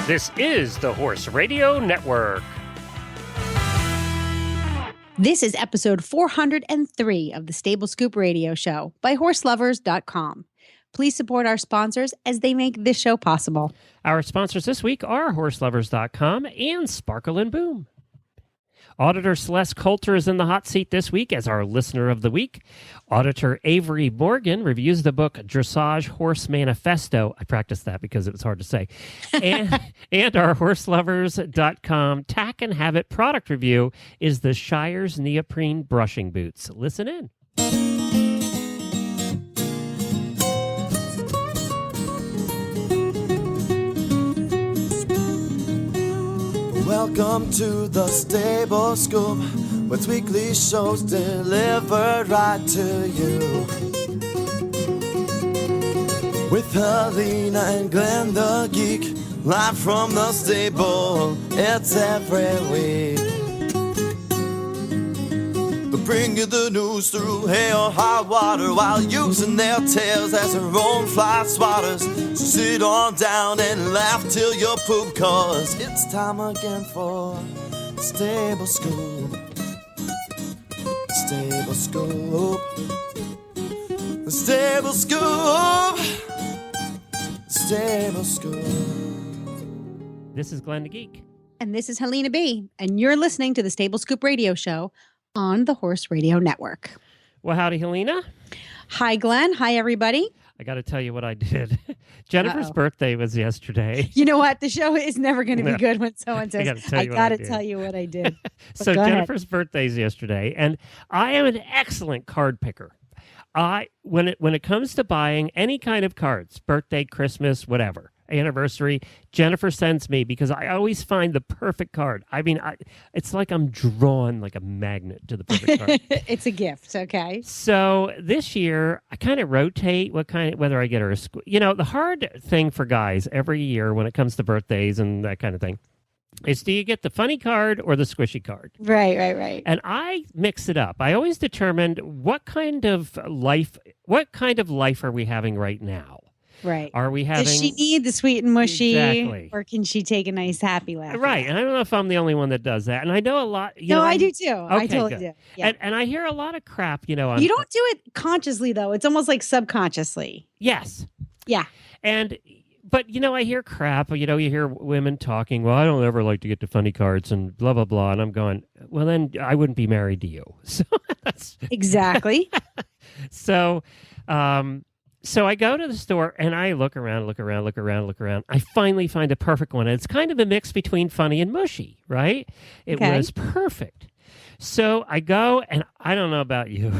This is the Horse Radio Network. This is episode 403 of the Stable Scoop Radio Show by horselovers.com. Please support our sponsors as they make this show possible. Our sponsors this week are horselovers.com and Sparkle and Boom. Auditor Celeste Coulter is in the hot seat this week as our listener of the week. Auditor Avery Morgan reviews the book Dressage Horse Manifesto. I practiced that because it was hard to say. And our horselovers.com tack and habit product review is the Shire's neoprene brushing boots. Listen in. Welcome to the Stable Scoop, with weekly shows delivered right to you. With Helena and Glenn the Geek, live from the stable, it's every week. They bring you the news through hail or high water, while using their tails as their own fly swatters. So sit on down and laugh till you poop, cause it's time again for the Stable Scoop. Stable Scoop. The Stable Scoop. Stable Scoop. This is Glenn the Geek. And this is Helena B. And you're listening to the Stable Scoop Radio Show on the Horse Radio Network. Well, howdy, Helena. Hi, Glenn. Hi, everybody. I got to tell you what I did. Jennifer's birthday was yesterday. You know what? The show is never going to be good when someone says, I got to tell you what I did. So Jennifer's birthday's yesterday, and I am an excellent card picker. When it comes to buying any kind of cards, birthday, Christmas, whatever, anniversary, Jennifer sends me because I always find the perfect card. I mean, it's like I'm drawn like a magnet to the perfect card. It's a gift, okay? So this year, I kind of rotate whether I get her the hard thing for guys every year when it comes to birthdays and that kind of thing is, do you get the funny card or the squishy card? Right. And I mix it up. I always determined what kind of life are we having right now? Right. Are we having... Does she need the sweet and mushy? Exactly. Or can she take a nice happy laugh? Right. And I don't know if I'm the only one that does that. And I know a lot... I do too. Okay, I totally good. do. Yeah. And I hear a lot of crap, you don't do it consciously, though. It's almost like subconsciously. Yes. Yeah. But, I hear crap. You hear women talking, well, I don't ever like to get the funny cards and blah, blah, blah. And I'm going, well, then I wouldn't be married to you. So that's... Exactly. So I go to the store and I look around. I finally find a perfect one. And it's kind of a mix between funny and mushy, right? It was perfect. So I go, and I don't know about you,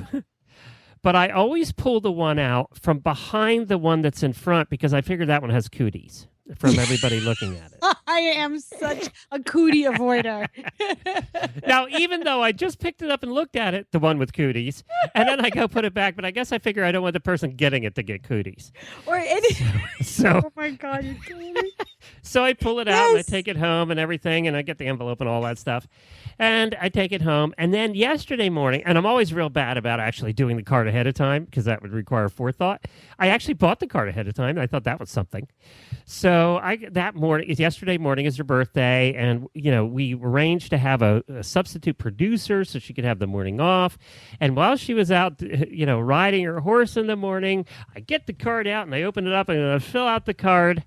but I always pull the one out from behind the one that's in front because I figure that one has cooties from everybody looking at it. I am such a cootie avoider. Now, even though I just picked it up and looked at it, the one with cooties, and then I go put it back, but I guess I figure I don't want the person getting it to get cooties. Oh my God, you're kidding me. So I pull it out and I take it home and everything, and I get the envelope and all that stuff. And I take it home. And then yesterday morning, and I'm always real bad about actually doing the card ahead of time because that would require forethought. I actually bought the card ahead of time. I thought that was something. So yesterday morning is her birthday, and we arranged to have a substitute producer so she could have the morning off. And while she was out, riding her horse in the morning, I get the card out and I open it up and I fill out the card,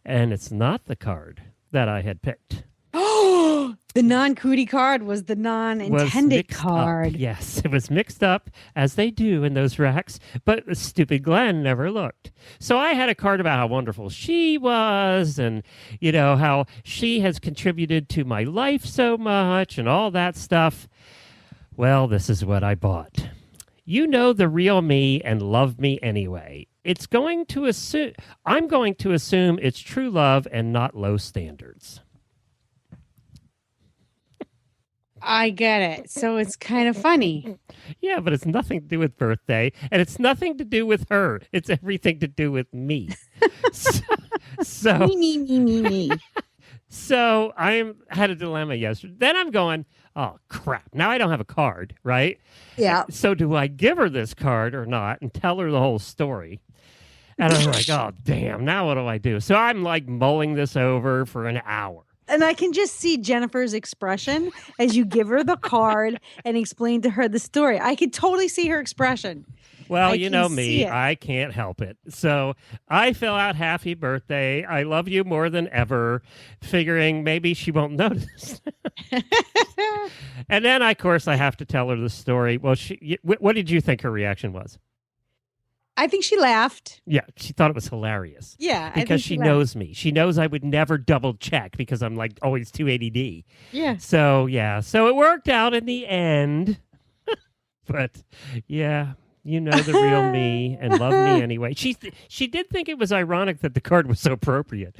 and it's not the card that I had picked. Oh, the non-cootie card was the non-intended card. Yes, it was mixed up, as they do in those racks, but stupid Glenn never looked. So I had a card about how wonderful she was and, how she has contributed to my life so much and all that stuff. Well, this is what I bought. You know the real me and love me anyway. I'm going to assume it's true love and not low standards. I get it. So it's kind of funny. Yeah, but it's nothing to do with birthday, and it's nothing to do with her. It's everything to do with me. So me. So I had a dilemma yesterday. Then I'm going, oh, crap. Now I don't have a card, right? Yeah. So do I give her this card or not and tell her the whole story? And I'm like, oh, damn, now what do I do? So I'm like mulling this over for an hour. And I can just see Jennifer's expression as you give her the card and explain to her the story. I could totally see her expression. Well, I you can know see me, it. I can't help it. So I fill out happy birthday. I love you more than ever, figuring maybe she won't notice. And then, of course, I have to tell her the story. Well, what did you think her reaction was? I think she laughed. Yeah, she thought it was hilarious. Yeah. Because she knows me. She knows I would never double check because I'm like always too ADD. Yeah. So, yeah. So it worked out in the end. But, yeah. You know the real me and love me anyway. She did think it was ironic that the card was so appropriate.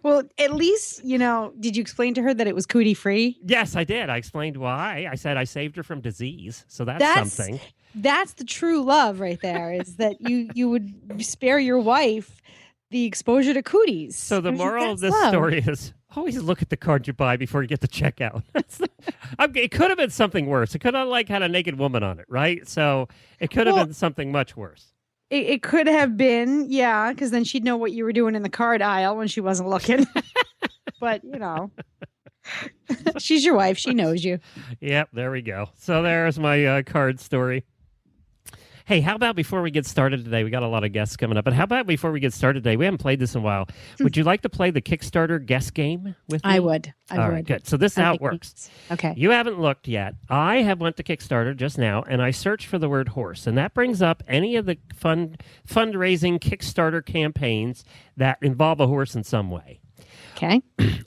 Well, at least, did you explain to her that it was cootie free? Yes, I did. I explained why. I said I saved her from disease. So that's something. That's the true love right there, is that you would spare your wife the exposure to cooties. So the moral of this story is always look at the card you buy before you get the checkout. It could have been something worse. It could have had a naked woman on it, right? So it could have been something much worse. It could have been, yeah, because then she'd know what you were doing in the card aisle when she wasn't looking. But, she's your wife. She knows you. Yep, there we go. So there's my card story. Hey, how about before we get started today, we got a lot of guests coming up, but how about before we get started today, we haven't played this in a while. Would you like to play the Kickstarter guest game with me? I would. All right, good. So this is how it works. Okay. You haven't looked yet. I have went to Kickstarter just now, and I searched for the word horse, and that brings up any of the fundraising Kickstarter campaigns that involve a horse in some way. Okay.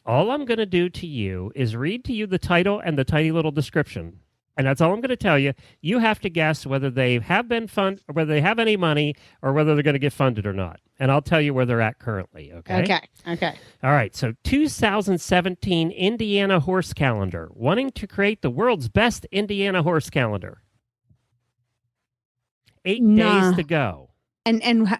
All I'm going to do to you is read to you the title and the tiny little description. And that's all I'm going to tell you. You have to guess whether they have been funded, or whether they have any money, or whether they're going to get funded or not. And I'll tell you where they're at currently, okay? Okay. All right, so 2017 Indiana Horse Calendar. Wanting to create the world's best Indiana horse calendar. 8 days to go. And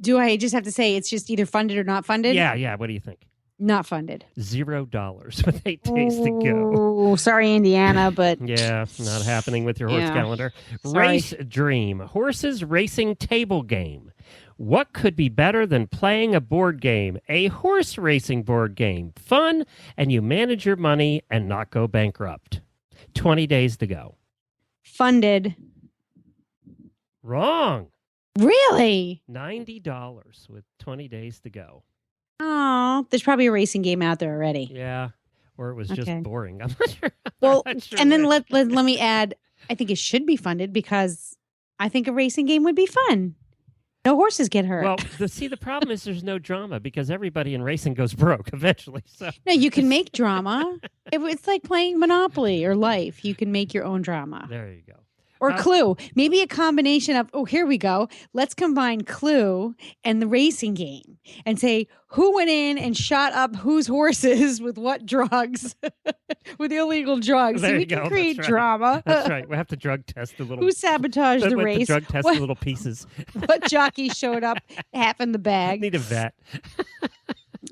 do I just have to say it's just either funded or not funded? Yeah. What do you think? Not funded. $0 with 8 days to go. Oh, sorry, Indiana, but yeah, not happening with your horse calendar. Sorry. Race Dream, horses racing table game. What could be better than playing a board game, a horse racing board game? Fun, and you manage your money and not go bankrupt. 20 days to go. Funded. Wrong. Really? $90 with 20 days to go. Oh, there's probably a racing game out there already. Yeah, or it was just boring. I'm not sure. Well, I'm not sure and then which. let me add, I think it should be funded because I think a racing game would be fun. No horses get hurt. Well, the problem is there's no drama because everybody in racing goes broke eventually. So no, you can make drama. It's like playing Monopoly or Life. You can make your own drama. there you go. Or Clue. Maybe a combination of, here we go. Let's combine Clue and the racing game and say who went in and shot up whose horses with what drugs, with illegal drugs. There so we you can go. create That's right. drama. That's right. We have to drug test the little. Who sabotaged the race? Drug test the little pieces. What jockey showed up half in the bag? Need a vet.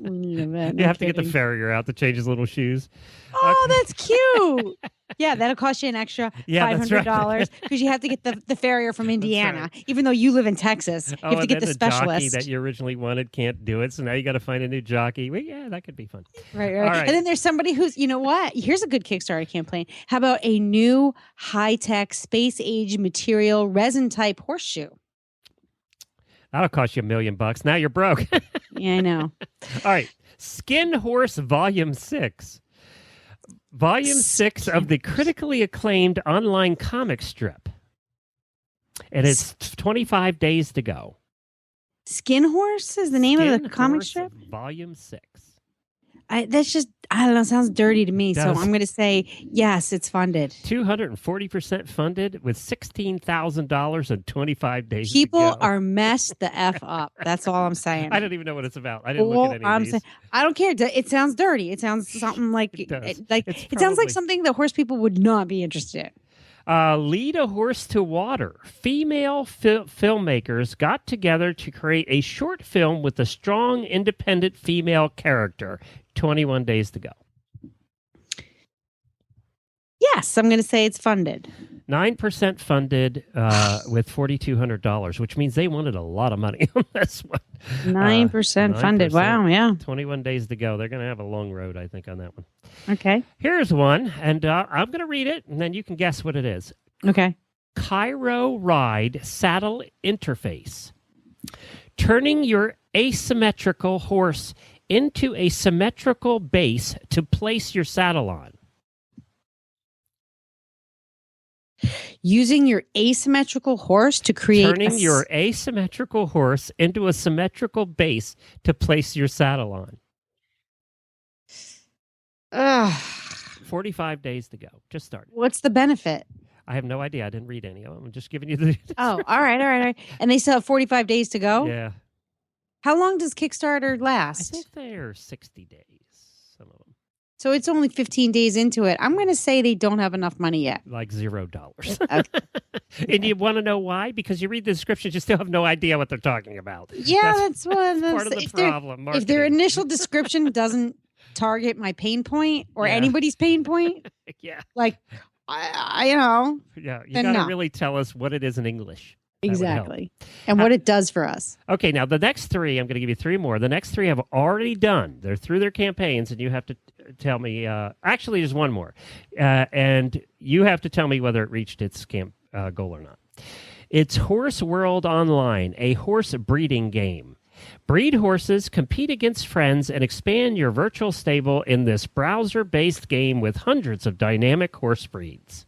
We need a vet. You have to get the farrier out to change his little shoes. Oh, that's cute. Yeah, that'll cost you an extra $500 because you have to get the farrier from Indiana, even though you live in Texas. You have to get the specialist jockey that you originally wanted can't do it, so now you got to find a new jockey. Well, yeah, that could be fun. Right. And then there's somebody who's, you know what? Here's a good Kickstarter campaign. How about a new high-tech space-age material resin type horseshoe? That'll cost you $1 million. Now you're broke. Yeah, I know. All right. Skin Horse Volume 6. Volume 6 of the critically acclaimed online comic strip. It is 25 days to go. Skin Horse is the name of the comic strip? Volume 6. That's just, I don't know, sounds dirty to me. So Does. I'm going to say, yes, it's funded. 240% funded with $16,000 and 25 days People to go. are messed the F up. That's all I'm saying. I don't even know what it's about. I didn't look at any of these. I don't care. It sounds dirty. It sounds something like, It does. It sounds like something that horse people would not be interested in. Lead a Horse to Water. Female filmmakers got together to create a short film with a strong, independent female character. 21 days to go. Yes, I'm going to say it's funded. 9% funded with $4,200, which means they wanted a lot of money on this one. 9% funded. Wow, yeah. 21 days to go. They're going to have a long road, I think, on that one. Okay. Here's one, and I'm going to read it, and then you can guess what it is. Okay. Cairo Ride Saddle Interface. Turning your asymmetrical horse into a symmetrical base to place your saddle on. Using your asymmetrical horse to create... Turning your asymmetrical horse into a symmetrical base to place your saddle on. 45 days to go. Just started. What's the benefit? I have no idea. I didn't read any of them. I'm just giving you the... Oh, all right. And they still have 45 days to go? Yeah. How long does Kickstarter last? I think they're 60 days, some of them. So it's only 15 days into it. I'm going to say they don't have enough money yet. Like $0. Okay. And you want to know why? Because you read the descriptions, you still have no idea what they're talking about. Yeah, that's one. Part of the problem. If their initial description doesn't target my pain point or anybody's pain point, like, I you know. Yeah, you got to really tell us what it is in English. Exactly. And what it does for us. Okay, now the next three, I'm going to give you three more. The next three have already done. They're through their campaigns, and you have to tell me. Actually, there's one more. And you have to tell me whether it reached its goal or not. It's Horse World Online, a horse breeding game. Breed horses, compete against friends, and expand your virtual stable in this browser-based game with hundreds of dynamic horse breeds.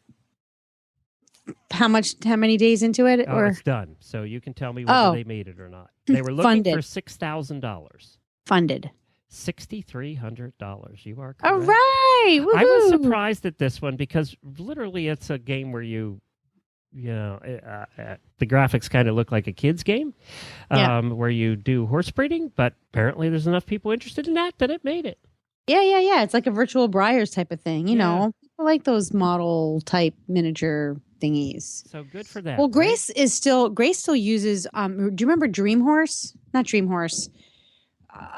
How many days into it? Or it's done. So you can tell me whether they made it or not. They were looking for $6,000. Funded. $6,300. You are correct. All right. Woo-hoo. I was surprised at this one because literally it's a game where the graphics kind of look like a kid's game where you do horse breeding, but apparently there's enough people interested in that it made it. Yeah. It's like a virtual Briars type of thing. You know, I like those model type miniature thingies. So good for that. Well, Grace still uses, do you remember Dream Horse? Not Dream Horse.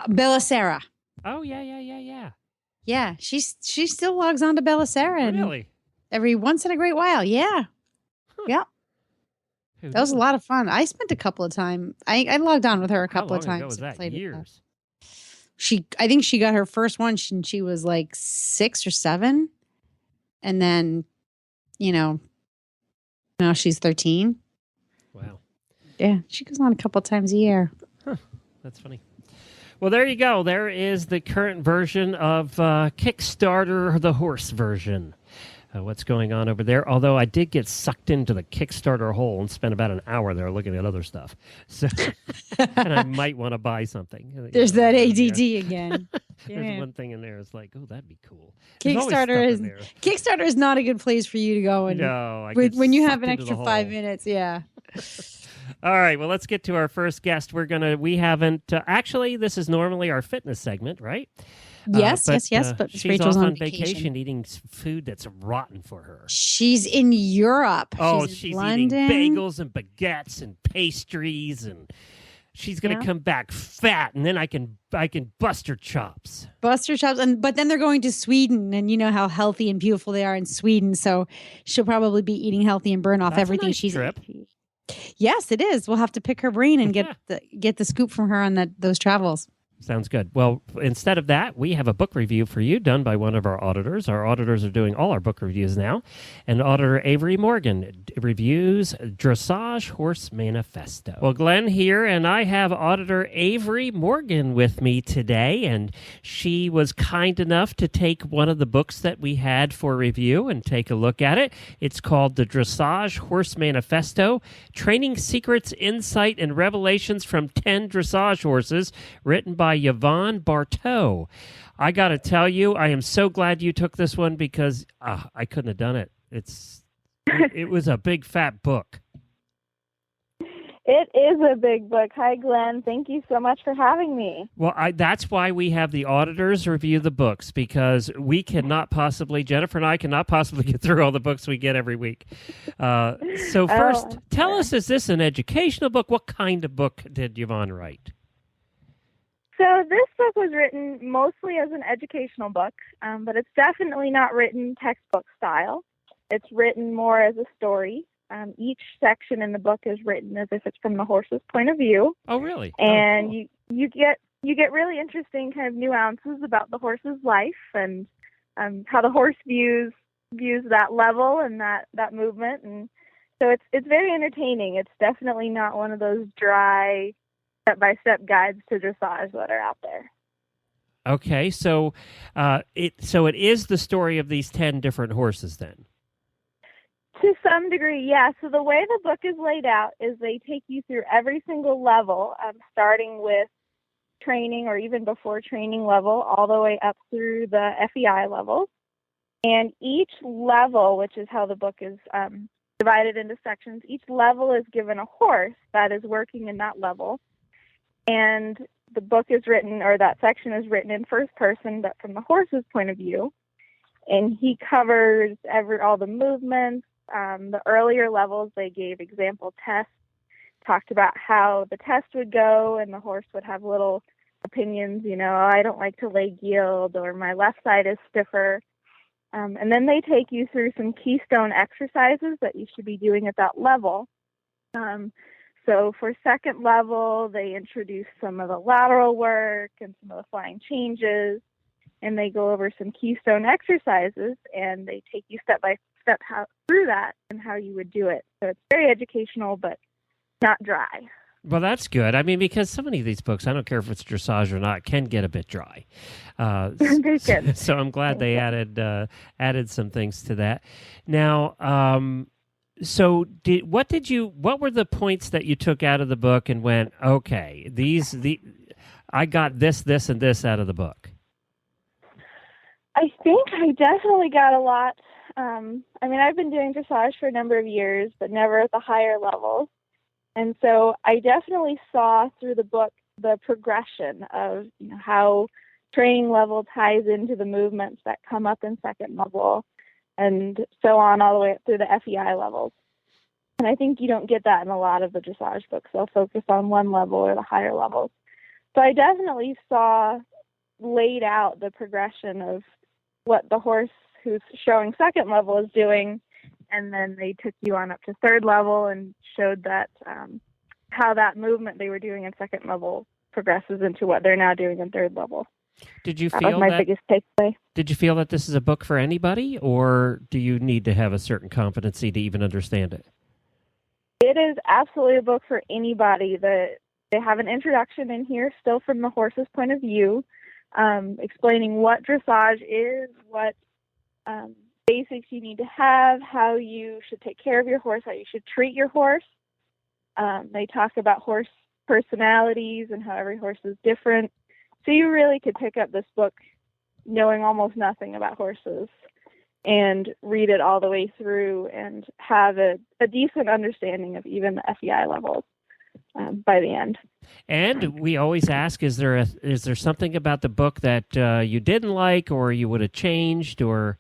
Belisara. Oh, yeah. Yeah, she still logs on to Belisara. Really? Every once in a great while. Yeah. Huh. Yeah. That was a lot of fun. I spent a couple of times. I logged on with her a couple of times. How long ago was that? Years? I think she got her first one. She was like 6 or 7. And then, now she's 13. Wow. Yeah, she goes on a couple times a year. Huh. That's funny. Well, there you go. There is the current version of Kickstarter, the horse version. What's going on over there? Although I did get sucked into the Kickstarter hole and spent about an hour there looking at other stuff. So, and I might want to buy something. There's that ADD again. There's one thing in there. It's like, oh, that'd be cool. Kickstarter is not a good place for you to go. When you have an extra 5 minutes. Yeah. All right. Well, let's get to our first guest. We haven't actually. This is normally our fitness segment, right? Yes. But she's Rachel's on vacation eating food that's rotten for her. She's in Europe. Oh, she's eating bagels and baguettes and pastries, and she's going to come back fat, and then I can bust her chops. But then they're going to Sweden, and you know how healthy and beautiful they are in Sweden, so she'll probably be eating healthy and burn off everything she's trip. Yes, it is. We'll have to pick her brain and get the scoop from her on those travels. Sounds good. Well, instead of that, we have a book review for you done by one of our auditors. Our auditors are doing all our book reviews now. And Auditor Avery Morgan reviews Dressage Horse Manifesto. Well, Glenn here, and I have Auditor Avery Morgan with me today. And she was kind enough to take one of the books that we had for review and take a look at it. It's called The Dressage Horse Manifesto, Training Secrets, Insight, and Revelations from 10 Dressage Horses, written by Yvonne Barteau. I got to tell you, I am so glad you took this one because I couldn't have done it. It was a big fat book. It is a big book. Hi, Glenn. Thank you so much for having me. Well, that's why we have the auditors review the books, because Jennifer and I cannot possibly get through all the books we get every week. So first, tell us, is this an educational book? What kind of book did Yvonne write? So this book was written mostly as an educational book, but it's definitely not written textbook style. It's written more as a story. Each section in the book is written as if it's from the horse's point of view. Oh, really? And cool. you get really interesting kind of nuances about the horse's life and how the horse views that level and that movement. And so it's very entertaining. It's definitely not one of those dry step-by-step guides to dressage that are out there. Okay, so it is the story of these 10 different horses then. To some degree, yeah. So the way the book is laid out is they take you through every single level, starting with training or even before training level, all the way up through the FEI levels. And each level, which is how the book is divided into sections, each level is given a horse that is working in that level. And the book is written, or that section is written in first person, but from the horse's point of view. And he covers all the movements. The earlier levels, they gave example tests, talked about how the test would go, and the horse would have little opinions, I don't like to leg yield, or my left side is stiffer. And then they take you through some keystone exercises that you should be doing at that level. So for second level, they introduce some of the lateral work and some of the flying changes, and they go over some keystone exercises, and they take you step by step through that and how you would do it. So it's very educational, but not dry. Well, that's good. I mean, because so many of these books, I don't care if it's dressage or not, can get a bit dry. So I'm glad they added some things to that. Now, what were the points that you took out of the book and went, okay, I got this, and this out of the book? I think I definitely got a lot. I've been doing dressage for a number of years, but never at the higher levels. And so I definitely saw through the book the progression of how training level ties into the movements that come up in second level and so on all the way up through the FEI levels. And I think you don't get that in a lot of the dressage books. They'll focus on one level or the higher levels. So I definitely saw laid out the progression of what the horse who's showing second level is doing, and then they took you on up to third level and showed that how that movement they were doing in second level progresses into what they're now doing in third level. Did you that feel was my biggest takeaway? Did you feel that this is a book for anybody, or do you need to have a certain competency to even understand it? It is absolutely a book for anybody. They have an introduction in here, still from the horse's point of view, explaining what dressage is, what basics you need to have, how you should take care of your horse, how you should treat your horse. They talk about horse personalities and how every horse is different. So you really could pick up this book knowing almost nothing about horses and read it all the way through and have a decent understanding of even the FEI levels by the end. And we always ask, is there something about the book that you didn't like or you would have changed? Or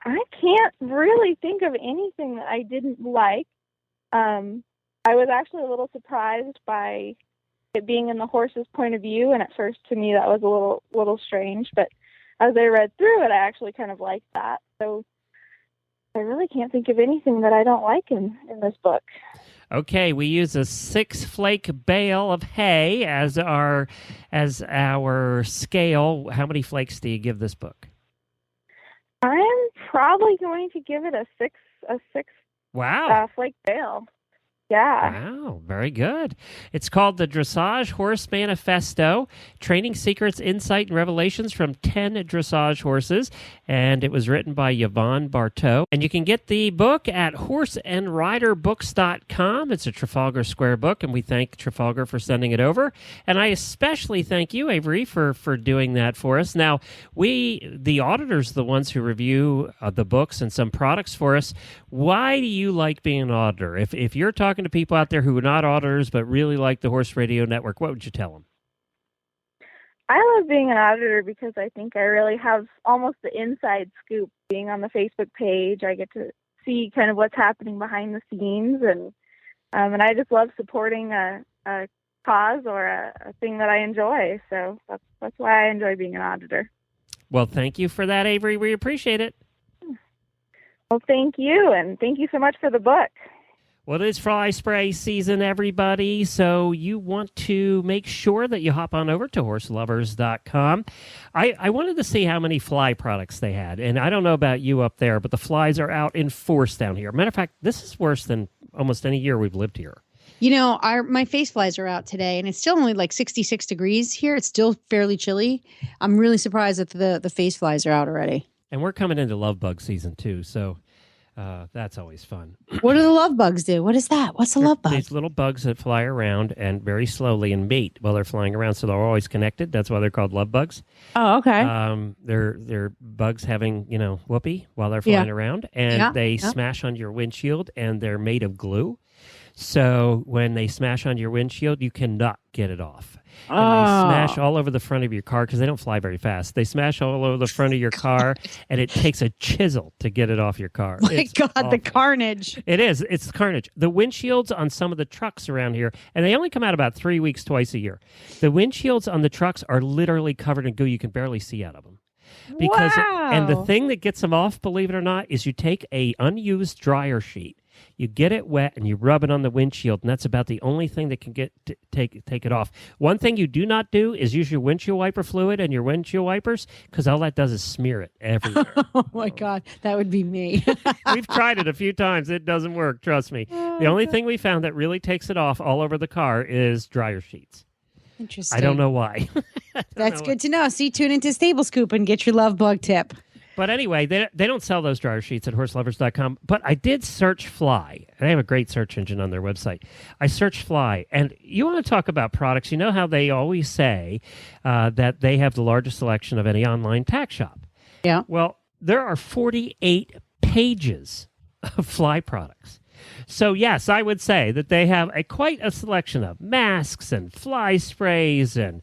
I can't really think of anything that I didn't like. I was actually a little surprised by it being in the horse's point of view, and at first to me that was a little strange, but as I read through it, I actually kind of liked that. So I really can't think of anything that I don't like in this book. Okay, we use a 6-flake bale of hay as our scale. How many flakes do you give this book? I'm probably going to give it a six. Wow. Flake bale. Yeah. Wow, very good. It's called the Dressage Horse Manifesto, Training Secrets, Insight, and Revelations from 10 Dressage Horses, and it was written by Yvonne Barteau. And you can get the book at horseandriderbooks.com. It's a Trafalgar Square book, and we thank Trafalgar for sending it over. And I especially thank you, Avery, for doing that for us. Now, the auditors, the ones who review the books and some products for us, why do you like being an auditor? If you're talking to people out there who are not auditors but really like the Horse Radio Network, what would you tell them? I love being an auditor because I think I really have almost the inside scoop. Being on the Facebook page, I get to see kind of what's happening behind the scenes, and I just love supporting a cause or a thing that I enjoy. So that's why I enjoy being an auditor. Well, thank you for that, Avery. We appreciate it. Well, thank you, and thank you so much for the book. Well, it is fly spray season, everybody, so you want to make sure that you hop on over to horselovers.com. I wanted to see how many fly products they had, and I don't know about you up there, but the flies are out in force down here. Matter of fact, this is worse than almost any year we've lived here. You know, my face flies are out today, and it's still only like 66 degrees here. It's still fairly chilly. I'm really surprised that the face flies are out already. And we're coming into love bug season, too, so that's always fun. What do the love bugs do? What is that? What's a love bug? These little bugs that fly around and very slowly and mate while they're flying around, so they're always connected. That's why they're called love bugs. Oh, okay. They're bugs having, whoopee while they're flying around, and they smash on your windshield, and they're made of glue. So when they smash on your windshield, you cannot get it off. And they smash all over the front of your car because they don't fly very fast. They smash all over the front of your car, and it takes a chisel to get it off your car. My God, awful. The carnage. It is. It's carnage. The windshields on some of the trucks around here, and they only come out about 3 weeks twice a year. The windshields on the trucks are literally covered in goo. You can barely see out of them. And the thing that gets them off, believe it or not, is you take a unused dryer sheet. You get it wet and you rub it on the windshield, and that's about the only thing that can take it off. One thing you do not do is use your windshield wiper fluid and your windshield wipers, because all that does is smear it everywhere. Oh my God, that would be me. We've tried it a few times. It doesn't work, trust me. The only thing we found that really takes it off all over the car is dryer sheets. Interesting. I don't know why. That's good to know. See, tune into Stable Scoop and get your love bug tip. But anyway, they don't sell those dryer sheets at horselovers.com. But I did search fly. They have a great search engine on their website. I searched fly. And you want to talk about products. You know how they always say that they have the largest selection of any online tack shop. Yeah. Well, there are 48 pages of fly products. So, yes, I would say that they have quite a selection of masks and fly sprays and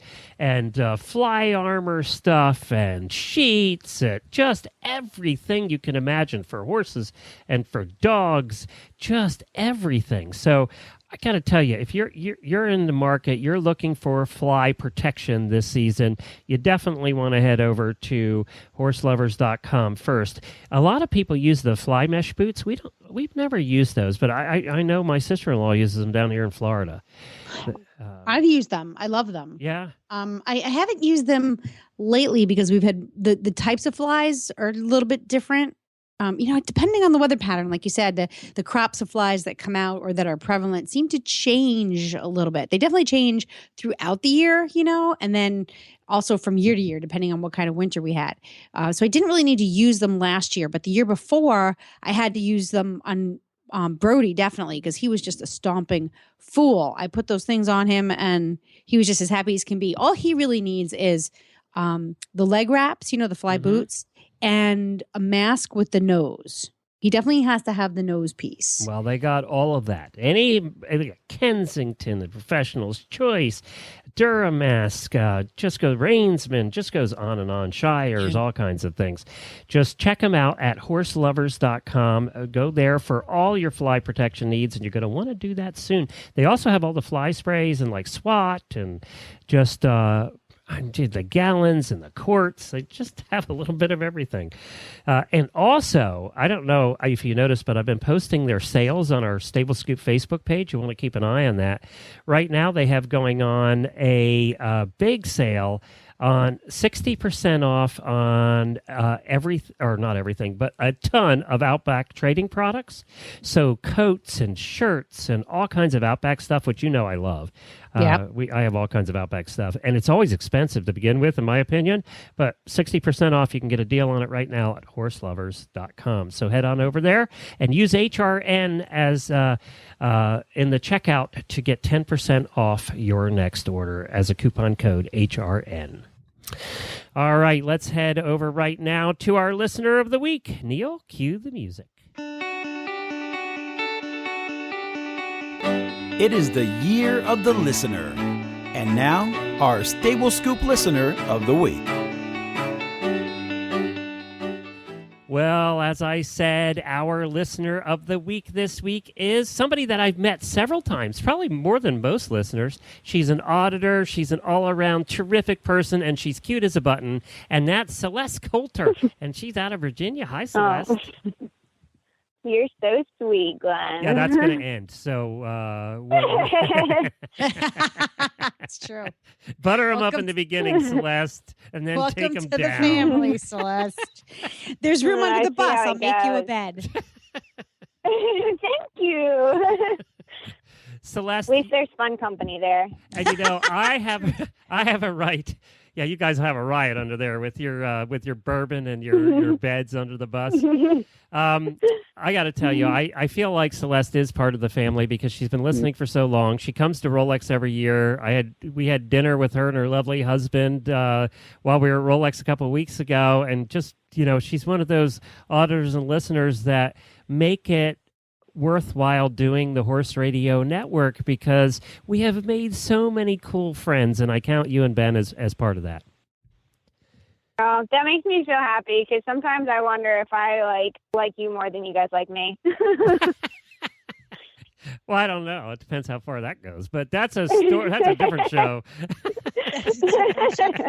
fly armor stuff and sheets, just everything you can imagine for horses and for dogs, just everything. So I got to tell you, if you're in the market, you're looking for fly protection this season, you definitely want to head over to horselovers.com first. A lot of people use the fly mesh boots. We've never used those, but I know my sister-in-law uses them down here in Florida. I've used them. I love them. Yeah. I haven't used them lately because we've had the types of flies are a little bit different. Depending on the weather pattern, like you said, the crops of flies that come out or that are prevalent seem to change a little bit. They definitely change throughout the year, and then also from year to year, depending on what kind of winter we had. So I didn't really need to use them last year, but the year before I had to use them on Brody, definitely, because he was just a stomping fool. I put those things on him and he was just as happy as can be. All he really needs is the leg wraps, the fly boots, and a mask with the nose. He definitely has to have the nose piece. Well, they got all of that. Kensington, the Professional's Choice, Duramask, just goes Rainsman, just goes on and on. Shires, all kinds of things. Just check them out at horselovers.com. Go there for all your fly protection needs, and you're going to want to do that soon. They also have all the fly sprays and like SWAT and just the gallons and the quarts. They just have a little bit of everything. And also, I don't know if you noticed, but I've been posting their sales on our Stable Scoop Facebook page. You want to keep an eye on that. Right now, they have going on a big sale on 60% off on not everything, but a ton of Outback trading products. So coats and shirts and all kinds of Outback stuff, which I love. I have all kinds of Outback stuff, and it's always expensive to begin with, in my opinion, but 60% off, you can get a deal on it right now at horselovers.com. So head on over there and use HRN as in the checkout to get 10% off your next order as a coupon code HRN. All right, let's head over right now to our listener of the week. Neil, cue the music. It is the year of the listener. And now, our Stable Scoop listener of the week. Well, as I said, our listener of the week this week is somebody that I've met several times, probably more than most listeners. She's an auditor. She's an all-around terrific person, and she's cute as a button. And that's Celeste Coulter, and she's out of Virginia. Hi, Celeste. You're so sweet, Glenn. Yeah, that's going to end. So That's true. butter them up Welcome in the beginning, Celeste, and then Welcome take them to the down. family, Celeste. There's room I under the see bus. how I'll it make you a goes. bed. Thank you. Celeste, At least there's fun company there. and I have a right. Yeah, you guys have a riot under there with your bourbon and your beds under the bus. I got to tell you, I feel like Celeste is part of the family because she's been listening for so long. She comes to Rolex every year. We had dinner with her and her lovely husband while we were at Rolex a couple of weeks ago, and just she's one of those auditors and listeners that make it worthwhile doing the Horse Radio Network because we have made so many cool friends, and I count you and Ben as part of that. Oh, that makes me so happy because sometimes I wonder if I like you more than you guys like me. Well, I don't know. It depends how far that goes, but that's a story. That's a different show.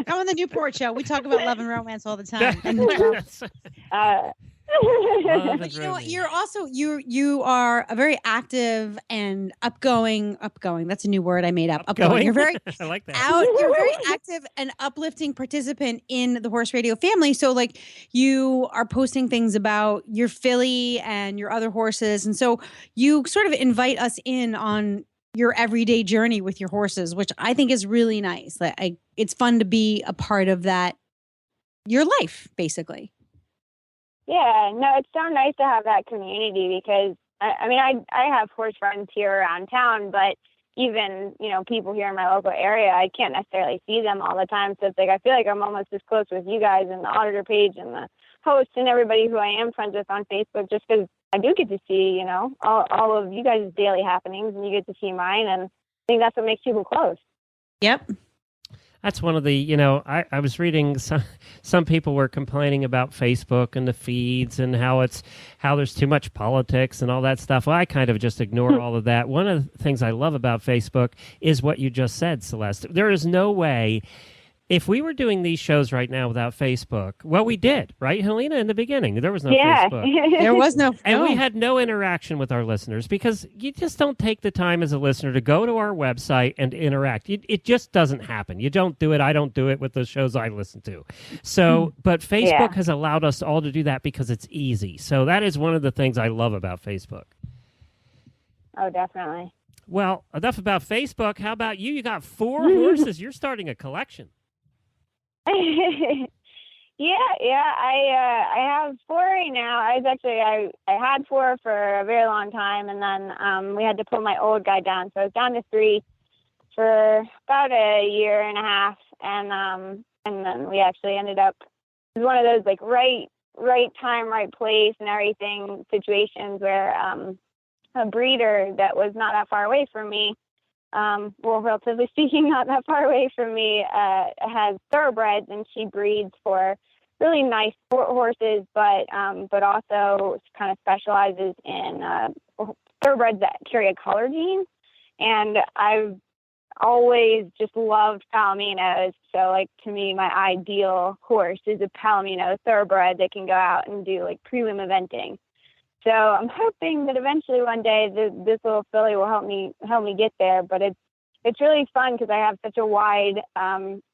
Come on the Newport show. We talk about love and romance all the time. But you know what? You're also you are a very active and upgoing. That's a new word I made up. Upgoing. You're very I like that. You're a very active and uplifting participant in the Horse Radio family. So like you are posting things about your filly and your other horses, and so you sort of invite us in on your everyday journey with your horses, which I think is really nice. Like it's fun to be a part of that. Your life, basically. Yeah, no, it's so nice to have that community because I have horse friends here around town, but even, people here in my local area, I can't necessarily see them all the time. So it's like, I feel like I'm almost as close with you guys and the auditor page and the host and everybody who I am friends with on Facebook, just because I do get to see, all of you guys' daily happenings and you get to see mine. And I think that's what makes people close. Yep. That's one of the, I was reading some people were complaining about Facebook and the feeds and how there's too much politics and all that stuff. Well, I kind of just ignore all of that. One of the things I love about Facebook is what you just said, Celeste. There is no way, if we were doing these shows right now without Facebook, well, we did, right, Helena, in the beginning. There was no Facebook. There was no. And we had no interaction with our listeners because you just don't take the time as a listener to go to our website and interact. It just doesn't happen. You don't do it. I don't do it with the shows I listen to. So, but Facebook has allowed us all to do that because it's easy. So that is one of the things I love about Facebook. Oh, definitely. Well, enough about Facebook. How about you? You got 4 horses. You're starting a collection. I have 4 right now. I had 4 for a very long time, and then we had to put my old guy down, so I was down to 3 for about a year and a half, and then we actually ended up. It was one of those like right time, right place, and everything situations where a breeder that was not that far away from me. Relatively speaking, not that far away from me, has thoroughbreds, and she breeds for really nice horses, but also kind of specializes in thoroughbreds that carry a color gene. And I've always just loved Palominos. So, like, to me, my ideal horse is a Palomino thoroughbred that can go out and do like prelim eventing. So I'm hoping that eventually one day this little filly will help me get there. But it's really fun because I have such a wide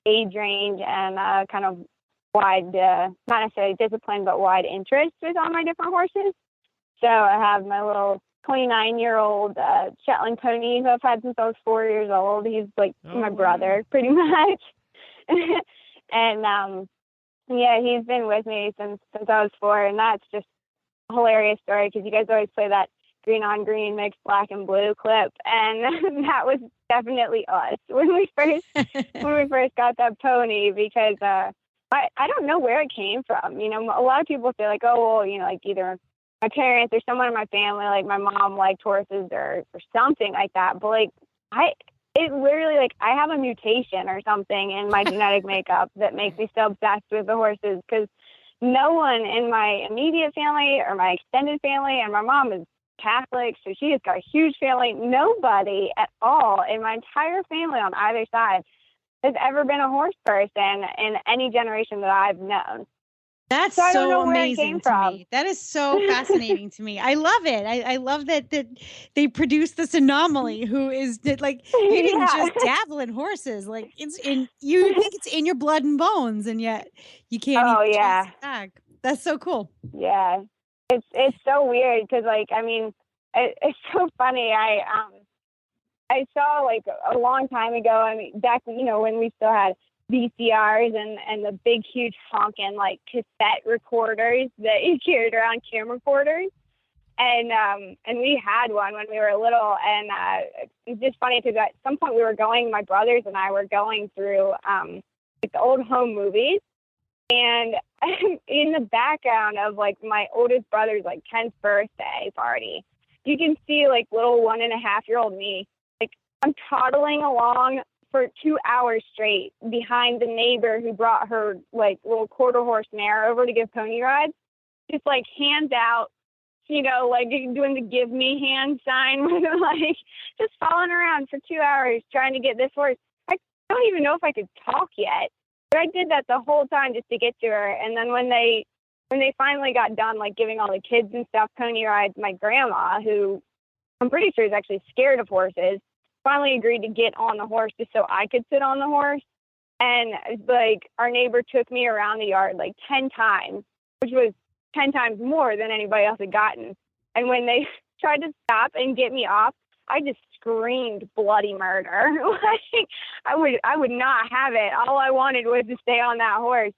age range and kind of wide, not necessarily discipline, but wide interest with all my different horses. So I have my little 29-year-old Shetland pony who I've had since I was 4 years old. He's like my brother, pretty much. And he's been with me since I was 4, and that's just hilarious story because you guys always play that green on green mixed black and blue clip, and that was definitely us when we first got that pony because I don't know where it came from. A lot of people say like, oh well, like either my parents or someone in my family, like my mom liked horses or something like that, but like it literally, like, I have a mutation or something in my genetic makeup that makes me so obsessed with the horses because no one in my immediate family or my extended family, and my mom is Catholic, so she has got a huge family. Nobody at all in my entire family on either side has ever been a horse person in any generation that I've known. That's So I don't so know where it amazing came to from. me. That is so fascinating to me. I love it. I love that they produce this anomaly who is like you didn't Yeah. just dabble in horses. Like it's in you think it's in your blood and bones, and yet you can't Oh, even yeah. trace it back. That's so cool. Yeah. It's so weird because, like, I mean, it's so funny. I saw, like, a long time ago, I mean, back, when we still had VCRs and the big, huge honking, like, cassette recorders that you carried around, camcorders. And we had one when we were little. And it's just funny because at some point my brothers and I were going through like the old home movies. And in the background of, like, my oldest brother's, like, 10th birthday party, you can see, like, little 1.5-year-old me. Like, I'm toddling along for 2 hours straight behind the neighbor who brought her, like, little quarter horse mare over to give pony rides. Just, like, hands out, like doing the give me hand sign with, like, just following around for 2 hours trying to get this horse. I don't even know if I could talk yet. But I did that the whole time just to get to her. And then when they finally got done, like, giving all the kids and stuff pony rides, my grandma, who I'm pretty sure is actually scared of horses, finally agreed to get on the horse just so I could sit on the horse. And, like, our neighbor took me around the yard like 10 times, which was 10 times more than anybody else had gotten. And when they tried to stop and get me off, I just screamed bloody murder. Like, I would not have it. All I wanted was to stay on that horse.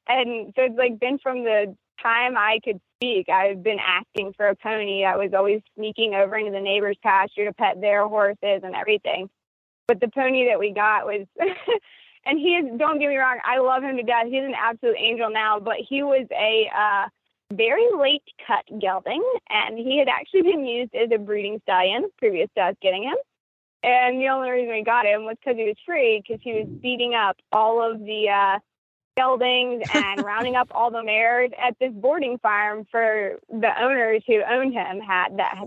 And so it's, like, been from the time I could speak, I've been asking for a pony. I was always sneaking over into the neighbor's pasture to pet their horses and everything. But the pony that we got was, and he is, don't get me wrong, I love him to death. He's an absolute angel now, but he was a very late cut gelding, and he had actually been used as a breeding stallion previous to us getting him. And the only reason we got him was because he was free, because he was beating up all of the geldings and rounding up all the mares at this boarding farm for the owners who owned him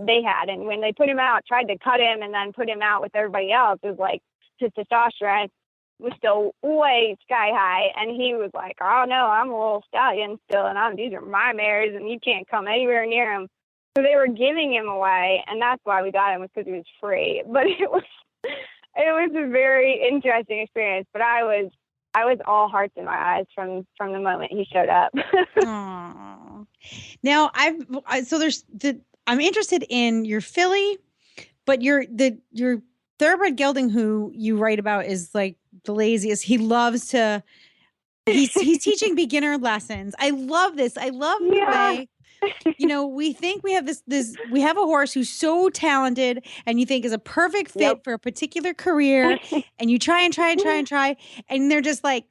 they had. And when they put him out, tried to cut him and then put him out with everybody else, it was like his testosterone was still way sky high, and he was like, "Oh no, I'm a little stallion still, and these are my mares, and you can't come anywhere near them." So they were giving him away, and that's why we got him, was because he was free. But it was a very interesting experience. But I was all hearts in my eyes from the moment he showed up. Aww. Now I'm interested in your filly, but your thoroughbred gelding who you write about is, like, the laziest. He loves to. He's teaching beginner lessons. I love this. I love the way. We think we have we have a horse who's so talented and you think is a perfect fit for a particular career, and you try and try and try and try, and they're just like,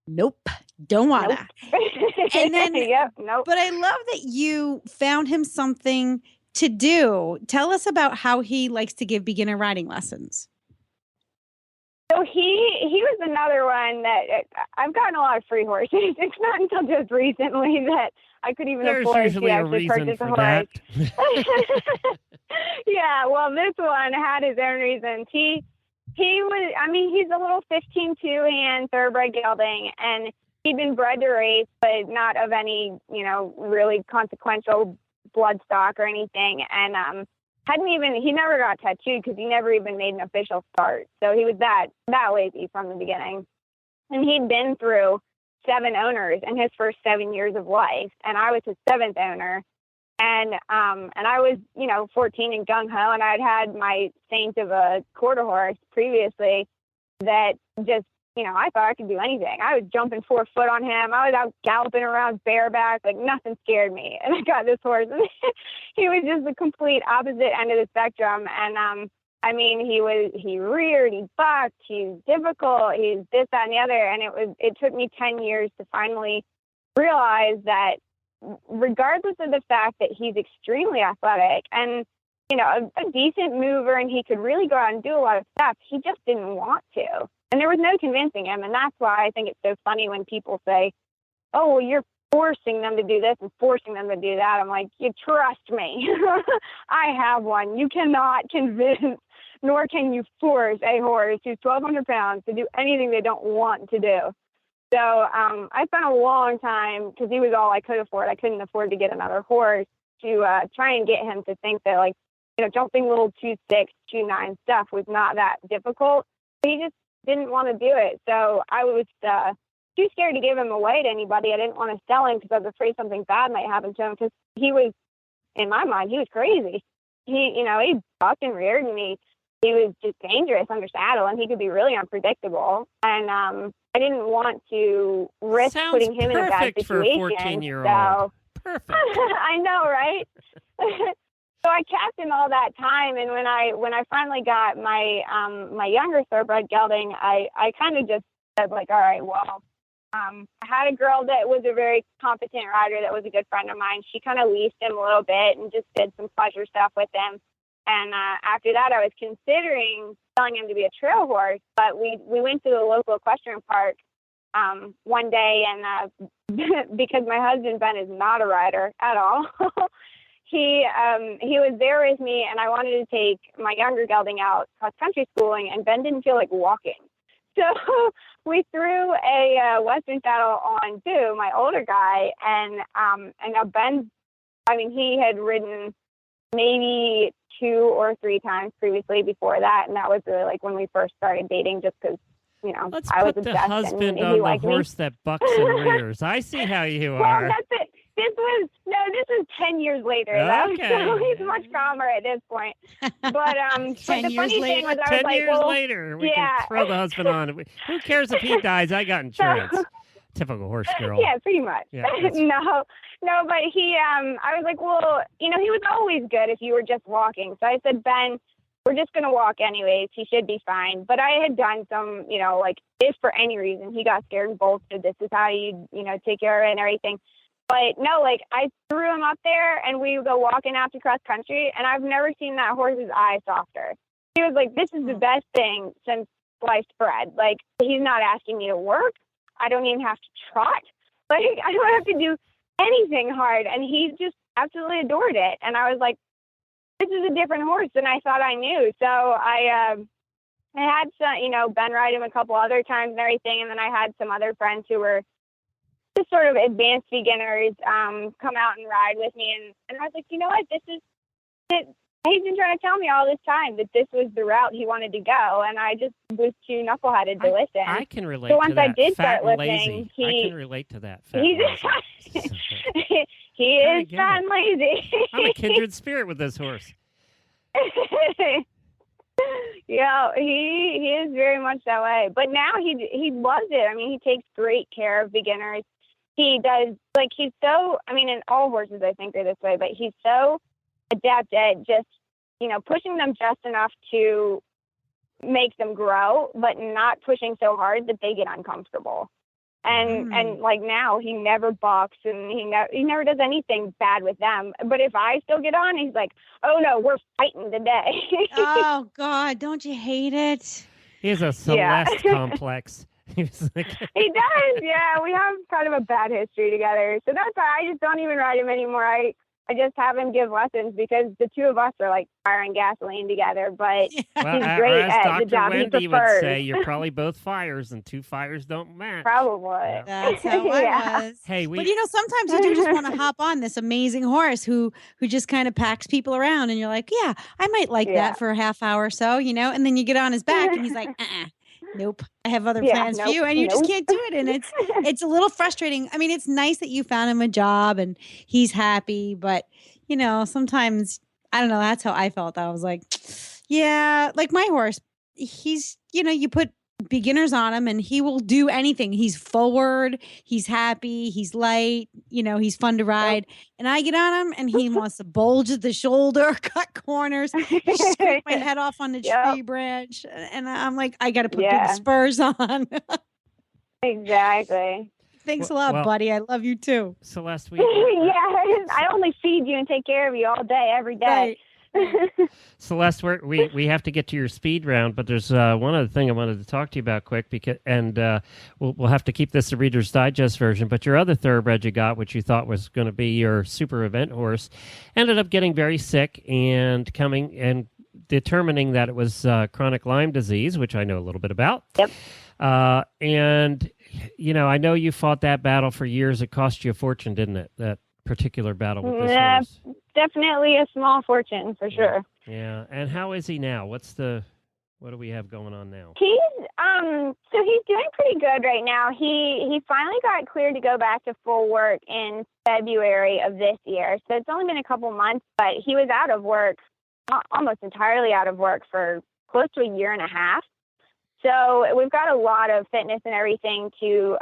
nope, don't wanna. Nope. And then, nope. But I love that you found him something to do. Tell us about how he likes to give beginner riding lessons. So he was another one that I've gotten a lot of free horses. It's not until just recently that I could even afford to actually purchase a horse. Yeah, well, this one had his own reasons. He was, I mean, he's a little 15 two-hand thoroughbred gelding, and he'd been bred to race, but not of any, really consequential blood stock or anything. And he never got tattooed because he never even made an official start. So he was that lazy from the beginning. And he'd been through 7 owners in his first 7 years of life. And I was his 7th owner. And I was, 14 and gung-ho, and I'd had my saint of a quarter horse previously that just, I thought I could do anything. I was jumping 4 foot on him. I was out galloping around bareback, like nothing scared me. And I got this horse, and he was just the complete opposite end of the spectrum. And he reared, he bucked, he's difficult, he's this, that, and the other. And it took me 10 years to finally realize that, regardless of the fact that he's extremely athletic and, a decent mover, and he could really go out and do a lot of stuff, he just didn't want to. And there was no convincing him. And that's why I think it's so funny when people say, "Oh, well, you're forcing them to do this and forcing them to do that." I'm like, you trust me. I have one. You cannot convince, nor can you force a horse who's 1,200 pounds to do anything they don't want to do. So I spent a long time, because he was all I could afford. I couldn't afford to get another horse, to try and get him to think that, like, jumping little 2.6, 2.9 stuff was not that difficult. He just didn't want to do it. So I was too scared to give him away to anybody. I didn't want to sell him because I was afraid something bad might happen to him, because he was, in my mind, he was crazy. He bucked and reared, and he was just dangerous under saddle, and he could be really unpredictable. And I didn't want to risk putting him in a bad situation. For a 14-year-old. So, perfect. I know, right? So I kept him all that time, and when I finally got my my younger thoroughbred gelding, I kind of just said, like, all right, well, I had a girl that was a very competent rider that was a good friend of mine. She kind of leased him a little bit and just did some pleasure stuff with him. And after that, I was considering selling him to be a trail horse, but we went to the local equestrian park one day, and because my husband, Ben, is not a rider at all, he was there with me, and I wanted to take my younger gelding out cross-country schooling, and Ben didn't feel like walking. So we threw a Western saddle on Boo, my older guy, and now Ben, he had ridden maybe 2 or 3 times previously before that, and that was really like when we first started dating, just because Let's I was put the obsessed husband and on he the liked horse that bucks and rears. I see how you are. Well, that's it. This was 10 years later. Okay. So he's much calmer at this point. But but 10 the years funny thing later. was, I 10 was like, years well, later, we yeah. can throw the husband on. Who cares if he dies? I got insurance. Typical horse girl. Yeah, pretty much. Yeah, no, but he, I was like, well, he was always good if you were just walking. So I said, Ben, we're just going to walk anyways. He should be fine. But I had done some, like, if for any reason he got scared and bolted, this is how you, take care of it and everything. But no, like, I threw him up there, and we would go walking after cross country, and I've never seen that horse's eye softer. He was like, this is the best thing since sliced bread. Like, he's not asking me to work. I don't even have to trot. Like, I don't have to do anything hard. And he just absolutely adored it. And I was like, this is a different horse than I thought I knew. So I had some, Ben ride him a couple other times and everything. And then I had some other friends who were just sort of advanced beginners come out and ride with me. And I was like, you know what? This is it. He's been trying to tell me all this time that this was the route he wanted to go, and I just was too knuckleheaded to listen. I can relate so to once that. I did Fat start and lazy. listening, I can relate to that. Fat he's and lazy. he is fat and lazy. I'm a kindred spirit with this horse. Yeah, he is very much that way. But now he loves it. I mean, he takes great care of beginners. He does, like, he's so, and all horses I think are this way, but he's so adept at just, pushing them just enough to make them grow, but not pushing so hard that they get uncomfortable. And like now he never bucks, and he never does anything bad with them. But if I still get on, he's like, oh no, we're fighting today. Oh God, don't you hate it? He has a Celeste complex. He does, yeah. We have kind of a bad history together. So that's why I just don't even ride him anymore. I just have him give lessons because the two of us are like fire and gasoline together. But he's great as at Dr. the job Wendy he would prefers. say, you're probably both fires, and 2 fires don't match. Probably. Yeah. That's how I was. Hey, But sometimes you do just want to hop on this amazing horse who just kind of packs people around, and you're like, yeah, I might like that for a half hour or so, and then you get on his back, and he's like, nope, I have other plans for you, and you just can't do it. And it's a little frustrating. I mean, it's nice that you found him a job and he's happy, but sometimes I don't know. That's how I felt. I was like, yeah, like my horse, he's, you put beginners on him and he will do anything. He's forward, he's happy, he's light, he's fun to ride. And I get on him and he wants to bulge at the shoulder, cut corners, scrape my head off on the tree branch. And I'm like, I got to put big spurs on. Exactly. Thanks a lot, buddy. I love you too. Celeste, I only feed you and take care of you all day, every day. Right. Celeste, we have to get to your speed round, but there's one other thing I wanted to talk to you about quick, and we'll have to keep this the Reader's Digest version. But your other thoroughbred you got, which you thought was going to be your super event horse, ended up getting very sick and determining that it was chronic Lyme disease, which I know a little bit about. Yep. And I know you fought that battle for years. It cost you a fortune, didn't it? That particular battle with this Yeah, horse. definitely a small fortune for sure. Yeah. And how is he now? What do we have going on now? He's doing pretty good right now. He finally got cleared to go back to full work in February of this year. So it's only been a couple months, but he was out of work, almost entirely out of work for close to a year and a half. So we've got a lot of fitness and everything to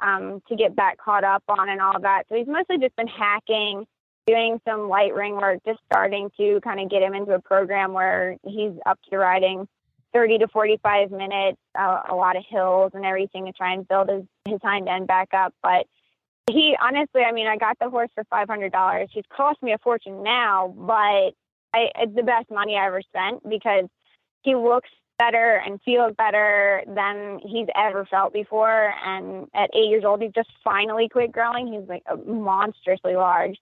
get back caught up on and all that. So he's mostly just been hacking, doing some light ring work, just starting to kind of get him into a program where he's up to riding 30 to 45 minutes, a lot of hills and everything to try and build his hind end back up. But he honestly, I got the horse for $500. He's cost me a fortune now, but it's the best money I ever spent because he looks better and feels better than he's ever felt before. And at 8 years old, he's just finally quit growing. He's like monstrously large.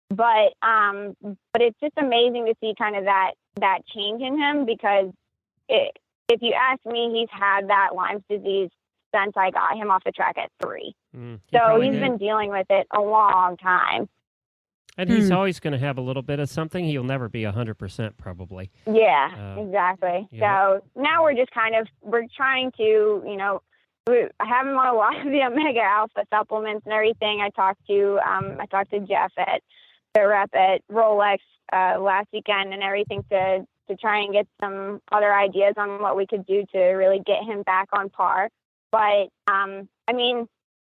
But it's just amazing to see kind of that change in him because if you ask me, he's had that Lyme's disease since I got him off the track at 3. So he's been dealing with it a long time. And he's always going to have a little bit of something. He'll never be 100% probably. Yeah, exactly. Yeah. So now we're just we're trying to, I have him on a lot of the Omega Alpha supplements and everything. I talked to Jeff at the rep at Rolex last weekend and everything to try and get some other ideas on what we could do to really get him back on par. But,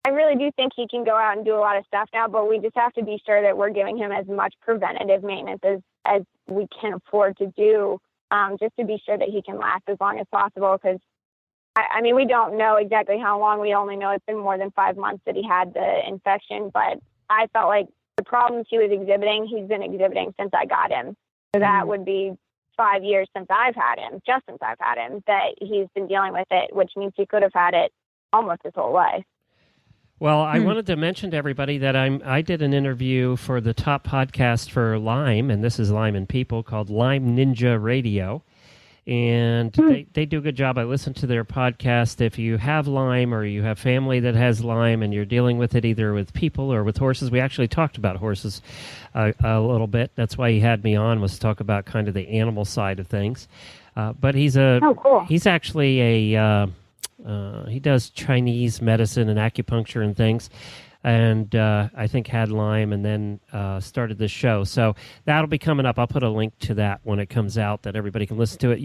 I really do think he can go out and do a lot of stuff now, but we just have to be sure that we're giving him as much preventative maintenance as we can afford to do, just to be sure that he can last as long as possible. Because, we don't know exactly how long. We only know it's been more than 5 months that he had the infection. But I felt like the problems he was exhibiting, he's been exhibiting since I got him. So that would be 5 years since I've had him, that he's been dealing with it, which means he could have had it almost his whole life. Well, I wanted to mention to everybody that I did an interview for the top podcast for Lyme, and this is Lyme and People, called Lyme Ninja Radio. And they do a good job. I listened to their podcast. If you have Lyme or you have family that has Lyme and you're dealing with it either with people or with horses, we actually talked about horses a little bit. That's why he had me on, was to talk about kind of the animal side of things. But he's cool. He's actually he does Chinese medicine and acupuncture and things. And I think had Lyme and then started this show. So that'll be coming up. I'll put a link to that when it comes out that everybody can listen to it.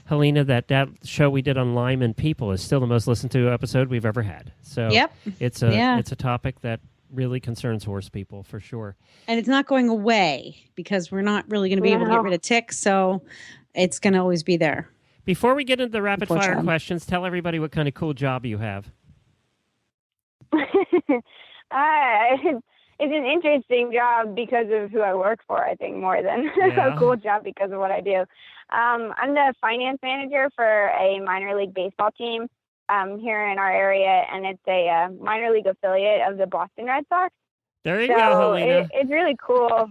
Helena, that show we did on Lyme and People is still the most listened to episode we've ever had. So it's a topic that really concerns horse people for sure. And it's not going away because we're not really going to be able to get rid of ticks. So it's going to always be there. Before we get into the rapid fire questions, tell everybody what kind of cool job you have. It's an interesting job because of who I work for, I think, more than a cool job because of what I do. I'm the finance manager for a minor league baseball team here in our area, and it's a minor league affiliate of the Boston Red Sox. There you go, Helena. It's really cool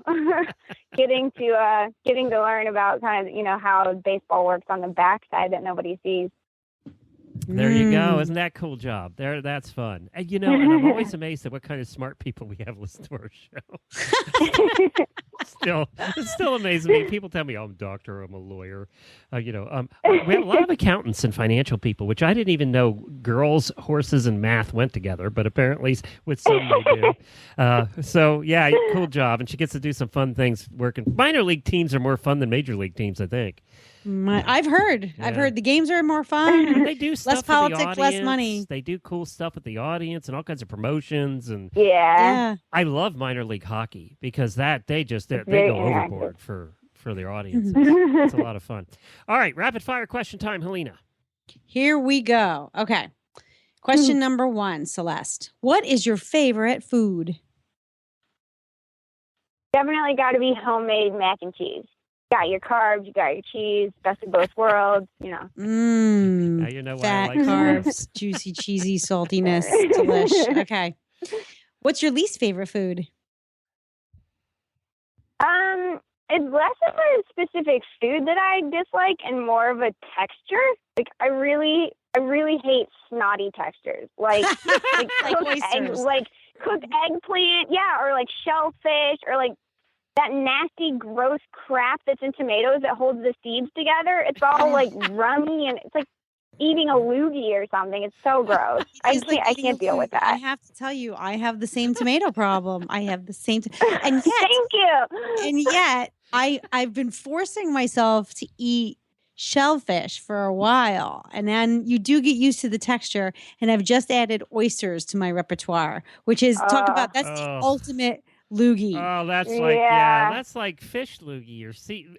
getting to learn about kind of, how baseball works on the backside that nobody sees. There you go. Isn't that a cool job? That's fun. And, and I'm always amazed at what kind of smart people we have listen to our show. It still amazes me. People tell me, I'm a doctor, I'm a lawyer. We have a lot of accountants and financial people, which I didn't even know girls, horses, and math went together, but apparently with some they do. Cool job. And she gets to do some fun things working. Minor league teams are more fun than major league teams, I think. I've heard the games are more fun. They do stuff less politics, less money. They do cool stuff with the audience and all kinds of promotions and I love minor league hockey because they go overboard for their audience. It's a lot of fun. All right, rapid fire question time, Helena. Here we go. Okay. Question number 1, Celeste. What is your favorite food? Definitely got to be homemade mac and cheese. Got your carbs, you got your cheese, best of both worlds, Now you know why fat I like carbs, juicy, cheesy, saltiness, delish. Okay. What's your least favorite food? it's less of a specific food that I dislike and more of a texture. Like I really hate snotty textures, like like cooked eggplant, yeah, or like shellfish, or like that nasty, gross crap that's in tomatoes that holds the seeds together. It's all like rummy, and it's like eating a loogie or something. It's so gross. I can't deal with that. I have to tell you, I have the same tomato problem. I have the same, and yet, thank you. And yet, I've been forcing myself to eat shellfish for a while, and then you do get used to the texture. And I've just added oysters to my repertoire, which is talk about that's the ultimate loogie. Oh, that's like that's like fish loogie or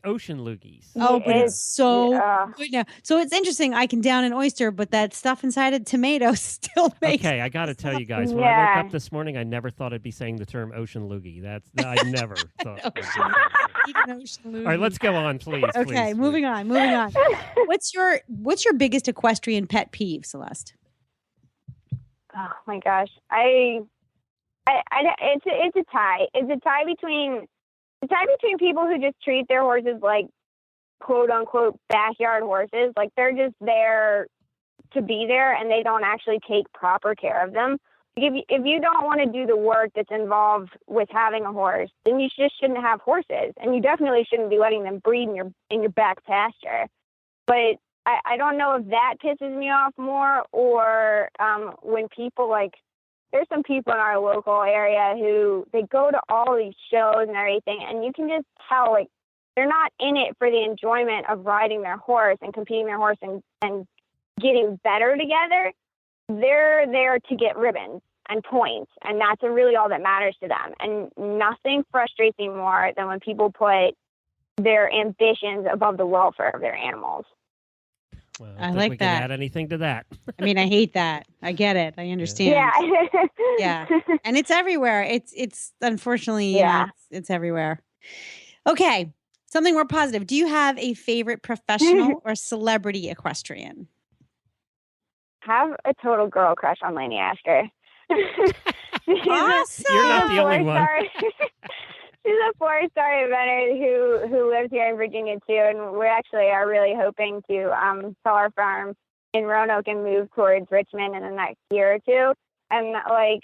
ocean loogies. Oh, but it's so good now. So it's interesting. I can down an oyster, but that stuff inside a tomato still makes. Okay, I got to tell you guys. When I woke up this morning, I never thought I'd be saying the term ocean loogie. I never thought. Eat an ocean loogie. All right, let's go on, please. Okay, moving on. What's your biggest equestrian pet peeve, Celeste? Oh my gosh, it's a tie. It's a tie between people who just treat their horses like quote unquote backyard horses, like they're just there to be there and they don't actually take proper care of them. If you don't want to do the work that's involved with having a horse, then you just shouldn't have horses, and you definitely shouldn't be letting them breed in your back pasture. But I don't know if that pisses me off more, or when people like. There's some people in our local area who they go to all these shows and everything, and you can just tell like they're not in it for the enjoyment of riding their horse and competing their horse and getting better together. They're there to get ribbons and points, and that's really all that matters to them. And nothing frustrates me more than when people put their ambitions above the welfare of their animals. Well, I like we that. Can add anything to that? I mean, I hate that. I get it. I understand. Yeah. Yeah. And it's everywhere. It's unfortunately, it's everywhere. Okay. Something more positive. Do you have a favorite professional or celebrity equestrian? Have a total girl crush on Lainey Asker. Awesome. You're not the only one. She's a 4-star eventer who lives here in Virginia too, and we actually are really hoping to sell our farm in Roanoke and move towards Richmond in the next year or two. And like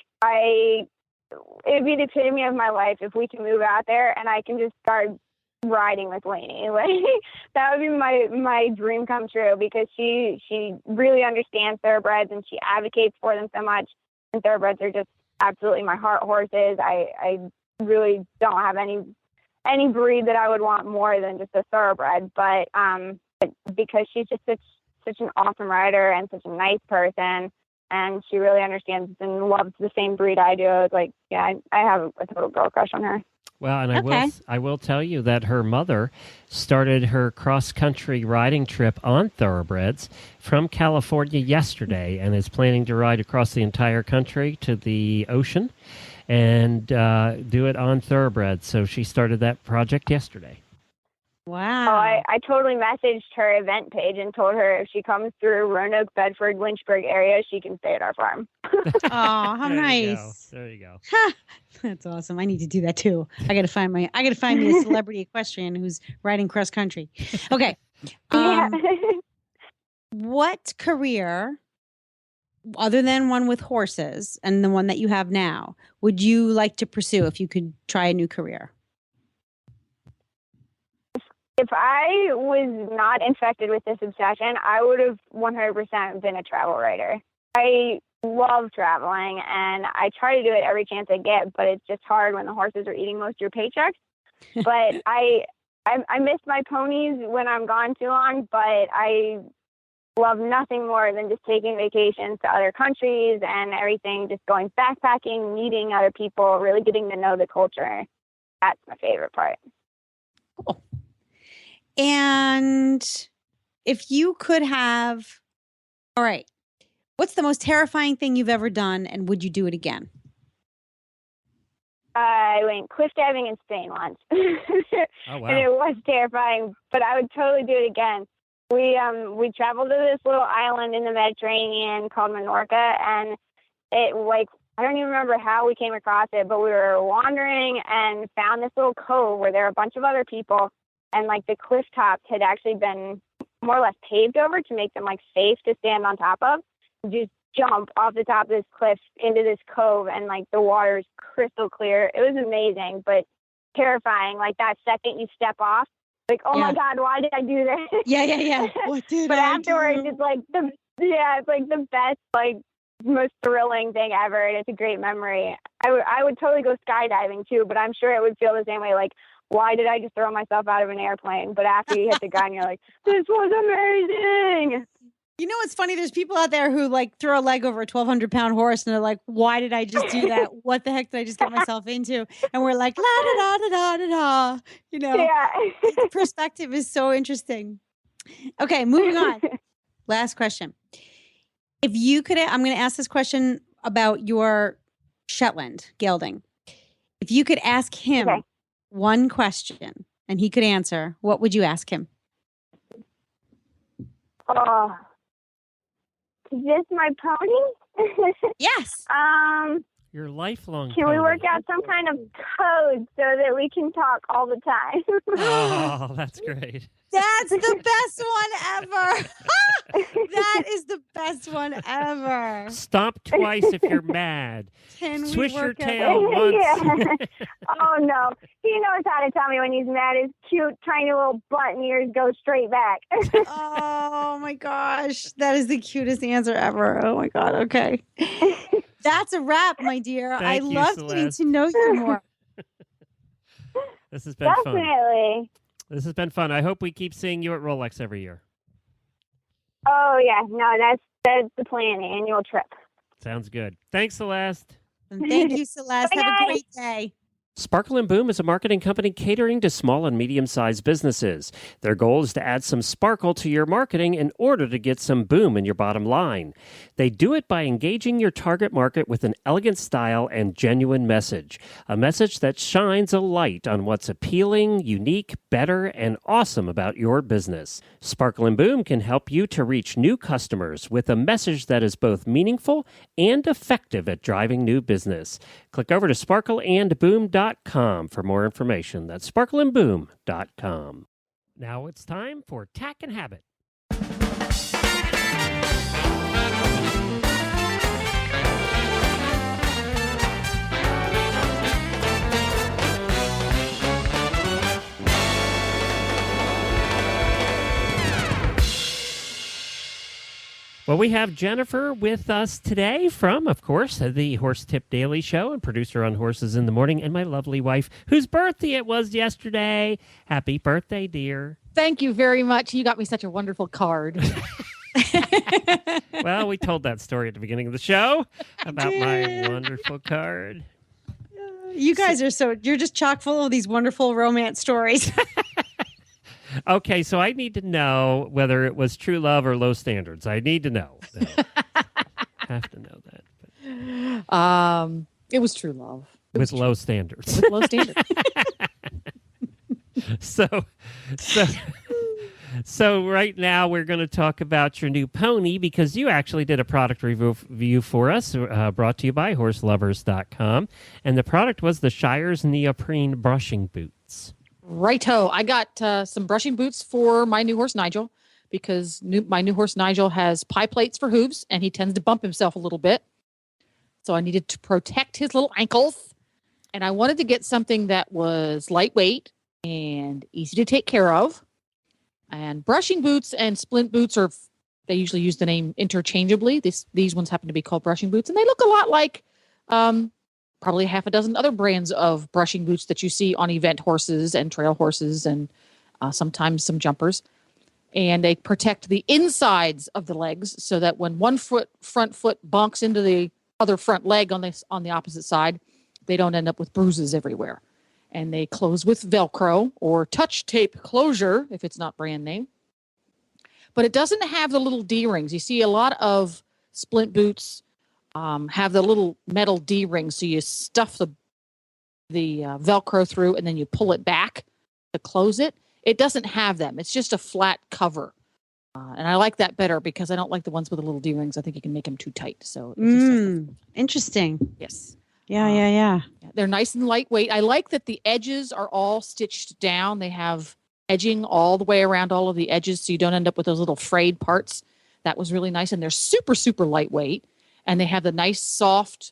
it'd be the epitome of my life if we can move out there and I can just start riding with Lainey. Like that would be my dream come true, because she really understands thoroughbreds and she advocates for them so much. And thoroughbreds are just absolutely my heart horses. I really don't have any breed that I would want more than just a thoroughbred, but because she's just such an awesome rider and such a nice person, and she really understands and loves the same breed I do. It's like, yeah, I have a total girl crush on her. Well, and I will tell you that her mother started her cross-country riding trip on thoroughbreds from California yesterday and is planning to ride across the entire country to the ocean and do it on thoroughbreds. So she started that project yesterday. Wow. Oh, I totally messaged her event page and told her if she comes through Roanoke, Bedford, Lynchburg area, she can stay at our farm. Oh, how nice. There you go. That's awesome. I need to do that too. I got to find me a celebrity equestrian who's riding cross country. Okay. What career, other than one with horses and the one that you have now, would you like to pursue if you could try a new career? If I was not infected with this obsession, I would have 100% been a travel writer. I love traveling, and I try to do it every chance I get, but it's just hard when the horses are eating most of your paychecks. But I miss my ponies when I'm gone too long, but I love nothing more than just taking vacations to other countries and everything, just going backpacking, meeting other people, really getting to know the culture. That's my favorite part. Cool. And if you could have, all right, what's the most terrifying thing you've ever done, and would you do it again? I went cliff diving in Spain once. Oh, wow. And it was terrifying, but I would totally do it again. We traveled to this little island in the Mediterranean called Menorca, and it I don't even remember how we came across it, but we were wandering and found this little cove where there were a bunch of other people, and like the cliff tops had actually been more or less paved over to make them like safe to stand on top of. Just jump off the top of this cliff into this cove, and like the water's crystal clear. It was amazing, but terrifying. Like that second you step off, like, oh my God, why did I do this? Yeah. What did but I afterwards, do? it's like it's like the best, like most thrilling thing ever, and it's a great memory. I would totally go skydiving too, but I'm sure it would feel the same way. Like, why did I just throw myself out of an airplane? But after you hit the ground, you're like, this was amazing. You know what's funny? There's people out there who like throw a leg over a 1,200-pound horse, and they're like, "Why did I just do that? What the heck did I just get myself into?" And we're like, "La da da da da da da." You know, Yeah. perspective is so interesting. Okay, moving on. Last question. If you could, I'm going to ask this question about your Shetland gelding. If you could ask him one question and he could answer, what would you ask him? Oh. Is this my pony? Yes. Your lifelong Can pony. we work out some kind of code so that we can talk all the time? Oh, that's great. That's the best one ever. That is the best one ever. Stomp twice if you're mad. Can we Swish your work out- tail once. Yeah. Oh, no. He knows how to tell me when he's mad. His cute, tiny little button ears go straight back. Oh, my gosh. That is the cutest answer ever. Oh, my God. Okay. That's a wrap, my dear. Thank you, love getting Celeste. to know you more. This has been fun. Definitely. This has been fun. I hope we keep seeing you at Rolex every year. Oh, yeah. No, that's the plan, annual trip. Sounds good. Thanks, Celeste. And thank you, Celeste. Bye, Have a guys. great day. Sparkle and Boom is a marketing company catering to small and medium-sized businesses. Their goal is to add some sparkle to your marketing in order to get some boom in your bottom line. They do it by engaging your target market with an elegant style and genuine message, a message that shines a light on what's appealing, unique, better, and awesome about your business. Sparkle and Boom can help you to reach new customers with a message that is both meaningful and effective at driving new business. Click over to sparkleandboom.com for more information. That's sparkleandboom.com. Now it's time for Tack and Habit. Well, we have Jennifer with us today from, of course, the Horse Tip Daily Show and producer on Horses in the Morning, and my lovely wife, whose birthday it was yesterday. Happy birthday, dear. Thank you very much. You got me such a wonderful card. Well, we told that story at the beginning of the show about my wonderful card. You guys are you're just chock full of these wonderful romance stories. Okay, so I need to know whether it was true love or low standards. I need to know. Have to know that. But. It was true love. With low standards. With low standards. So right now we're going to talk about your new pony because you actually did a product review for us, brought to you by horselovers.com. And the product was the Shire's neoprene brushing boots. Righto. I got some brushing boots for my new horse, Nigel, because my new horse, Nigel, has pie plates for hooves, and he tends to bump himself a little bit. So I needed to protect his little ankles. And I wanted to get something that was lightweight and easy to take care of. And brushing boots and splint boots they usually use the name interchangeably. These ones happen to be called brushing boots, and they look a lot like probably half a dozen other brands of brushing boots that you see on event horses and trail horses and sometimes some jumpers. And they protect the insides of the legs so that when one front foot bonks into the other front leg on the opposite side, they don't end up with bruises everywhere. And they close with Velcro or touch tape closure if it's not brand name. But it doesn't have the little D-rings. You see a lot of splint boots have the little metal D-rings, so you stuff the Velcro through and then you pull it back to close it. It doesn't have them. It's just a flat cover. And I like that better because I don't like the ones with the little D-rings. I think you can make them too tight. So it just has Interesting. yes. Yeah. They're nice and lightweight. I like that the edges are all stitched down. They have edging all the way around all of the edges so you don't end up with those little frayed parts. That was really nice. And they're super, super lightweight. And they have the nice soft,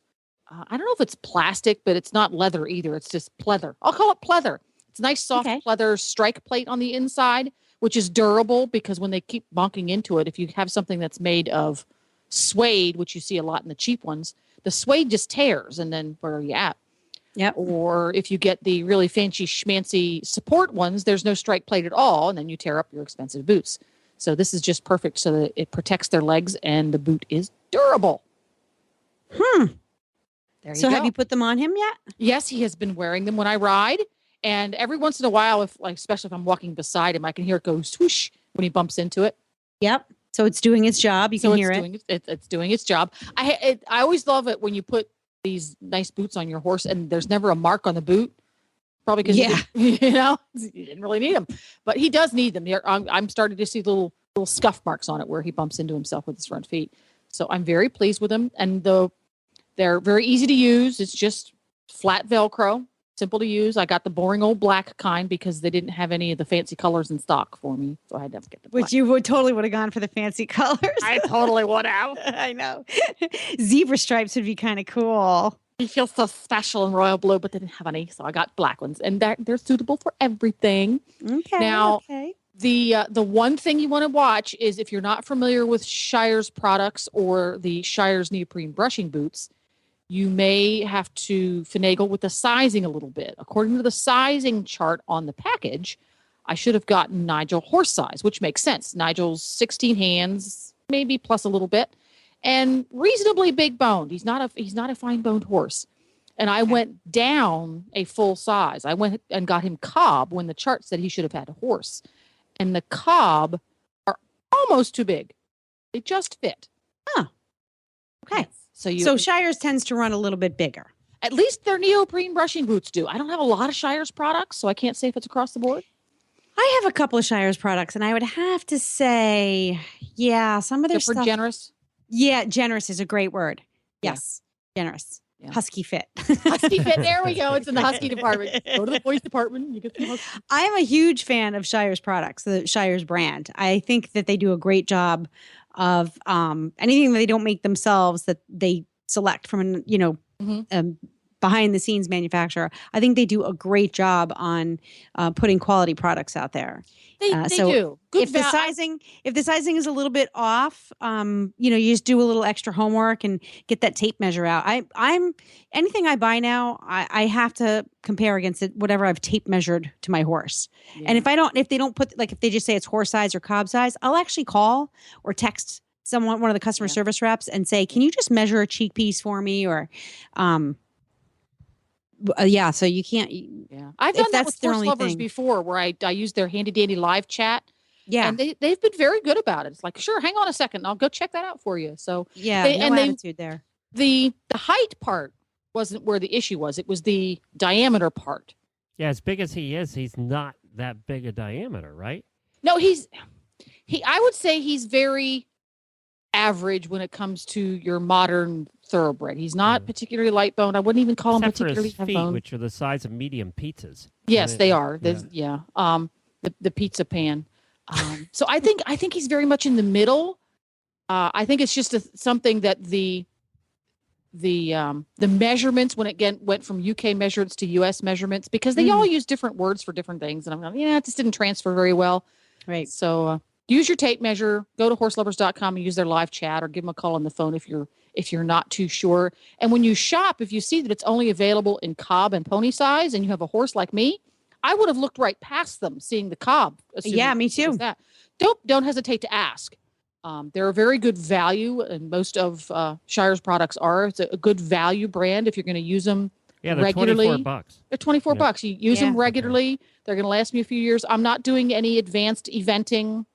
I don't know if it's plastic, but it's not leather either. It's just pleather. I'll call it pleather. It's nice soft pleather strike plate on the inside, which is durable because when they keep bonking into it, if you have something that's made of suede, which you see a lot in the cheap ones, the suede just tears and then where are you at? Yep. Or if you get the really fancy schmancy support ones, there's no strike plate at all, and then you tear up your expensive boots. So this is just perfect so that it protects their legs and the boot is durable. There you So go. have you put them on him yet? Yes, he has been wearing them when I ride. And every once in a while, especially if I'm walking beside him, I can hear it go swoosh when he bumps into it. Yep. So it's doing its job. You can hear it. It's doing its job. I always love it when you put these nice boots on your horse and there's never a mark on the boot. Probably because you didn't really need them, but he does need them. I'm starting to see little scuff marks on it where he bumps into himself with his front feet. So I'm very pleased with them, and they're very easy to use. It's just flat Velcro, simple to use. I got the boring old black kind because they didn't have any of the fancy colors in stock for me, so I had to get the black. Which you would have gone for the fancy colors. I totally would have. I know. Zebra stripes would be kind of cool. He feels so special in royal blue, but they didn't have any, so I got black ones, and they're suitable for everything. Okay. Now, the one thing you want to watch is if you're not familiar with Shire's products or the Shire's neoprene brushing boots, you may have to finagle with the sizing a little bit. According to the sizing chart on the package, I should have gotten Nigel horse size, which makes sense. Nigel's 16 hands, maybe plus a little bit, and reasonably big boned. He's not a fine boned horse. And I went down a full size. I went and got him cob when the chart said he should have had a horse. And the cob are almost too big. They just fit. Oh, okay. Yes. So Shire's tends to run a little bit bigger. At least their neoprene brushing boots do. I don't have a lot of Shire's products, so I can't say if it's across the board. I have a couple of Shire's products, and I would have to say, yeah, some of their Except for stuff. generous. Yeah, generous is a great word. Yes, generous. Yeah. Husky fit. Husky fit. There we go. It's in the husky department. Go to the voice department. You get some husky. I'm a huge fan of Shire's products, the Shire's brand. I think that they do a great job of anything that they don't make themselves that they select from, behind the scenes manufacturer. I think they do a great job on putting quality products out there. They do. Good if the sizing is a little bit off, you just do a little extra homework and get that tape measure out. I'm anything I buy now, I have to compare against whatever I've tape measured to my horse. Yeah. And if they don't put, if they just say it's horse size or cob size, I'll actually call or text one of the customer service reps and say, can you just measure a cheek piece for me? Or, so you can't. Yeah, I've done that with horse lovers before, where I used their handy dandy live chat. Yeah, and they've been very good about it. It's like, sure, hang on a second, I'll go check that out for you. So attitude there. The height part wasn't where the issue was. It was the diameter part. Yeah, as big as he is, he's not that big a diameter, right? No, I would say he's very average when it comes to your modern thoroughbred. He's not particularly light boned. I wouldn't even call him particularly heavy boned. Which are the size of medium pizzas. Yes, they are. Yeah. The pizza pan. So I think he's very much in the middle. I think it's just something that the measurements when it went from UK measurements to US measurements, because they all use different words for different things, and I'm going, it just didn't transfer very well. Right. So use your tape measure. Go to horselovers.com and use their live chat, or give them a call on the phone if you're not too sure. And when you shop, if you see that it's only available in cob and pony size, and you have a horse like me, I would have looked right past them, seeing the cob. Yeah, me too. That. Don't hesitate to ask. They're a very good value, and most of Shire's products are. It's a good value brand if you're going to use them regularly. $24. They're $24. You use them regularly. They're going to last me a few years. I'm not doing any advanced eventing.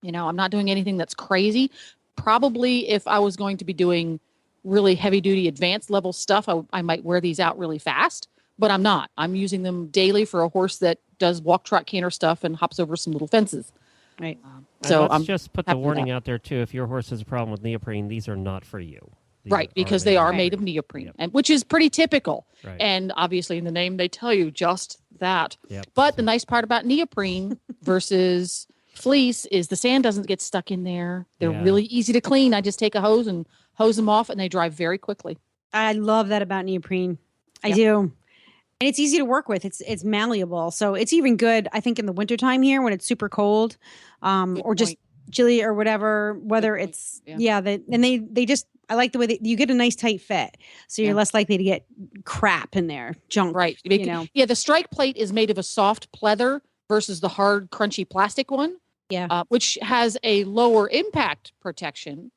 I'm not doing anything that's crazy. Probably if I was going to be doing really heavy duty advanced level stuff, I might wear these out really fast, but I'm not. I'm using them daily for a horse that does walk, trot, canter stuff and hops over some little fences. Right. So let's I'm just put the happy with warning that. out there too. If your horse has a problem with neoprene, these are not for you. These Right, because they are made of neoprene. neoprene, Yep. and which is pretty typical. Right. And obviously, in the name, they tell you just that. Yep. But the nice part about neoprene versus fleece is the sand doesn't get stuck in there. They're Yeah. really easy to clean. I just take a hose and hose them off, and they dry very quickly. I love that about neoprene. I Yep. do. And it's easy to work with. It's malleable. So it's even good, I think, in the wintertime here when it's super cold, Good or just point. chilly or whatever, whether point. it's, Yeah. they just, I like the way that you get a nice tight fit. So you're Yeah. less likely to get crap in there, junk. Right. You know? Yeah, the strike plate is made of a soft pleather versus the hard, crunchy plastic one. Yeah. Which has a lower impact protection,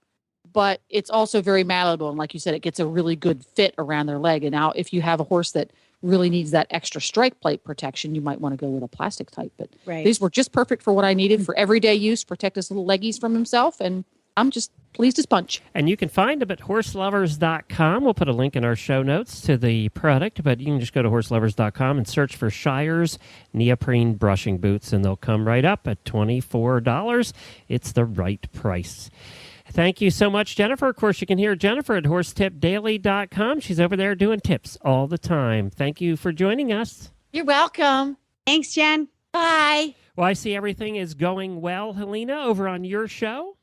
but it's also very malleable. And like you said, it gets a really good fit around their leg. And now if you have a horse that really needs that extra strike plate protection, you might want to go with a plastic type. But Right. these were just perfect for what I needed for everyday use, protect his little leggies from himself. And I'm just pleased as punch. And you can find them at horselovers.com. We'll put a link in our show notes to the product, but you can just go to horselovers.com and search for Shire's neoprene brushing boots, and they'll come right up at $24. It's the right price. Thank you so much, Jennifer. Of course, you can hear Jennifer at horsetipdaily.com. She's over there doing tips all the time. Thank you for joining us. You're welcome. Thanks, Jen. Bye. Well, I see everything is going well, Helena, over on your show.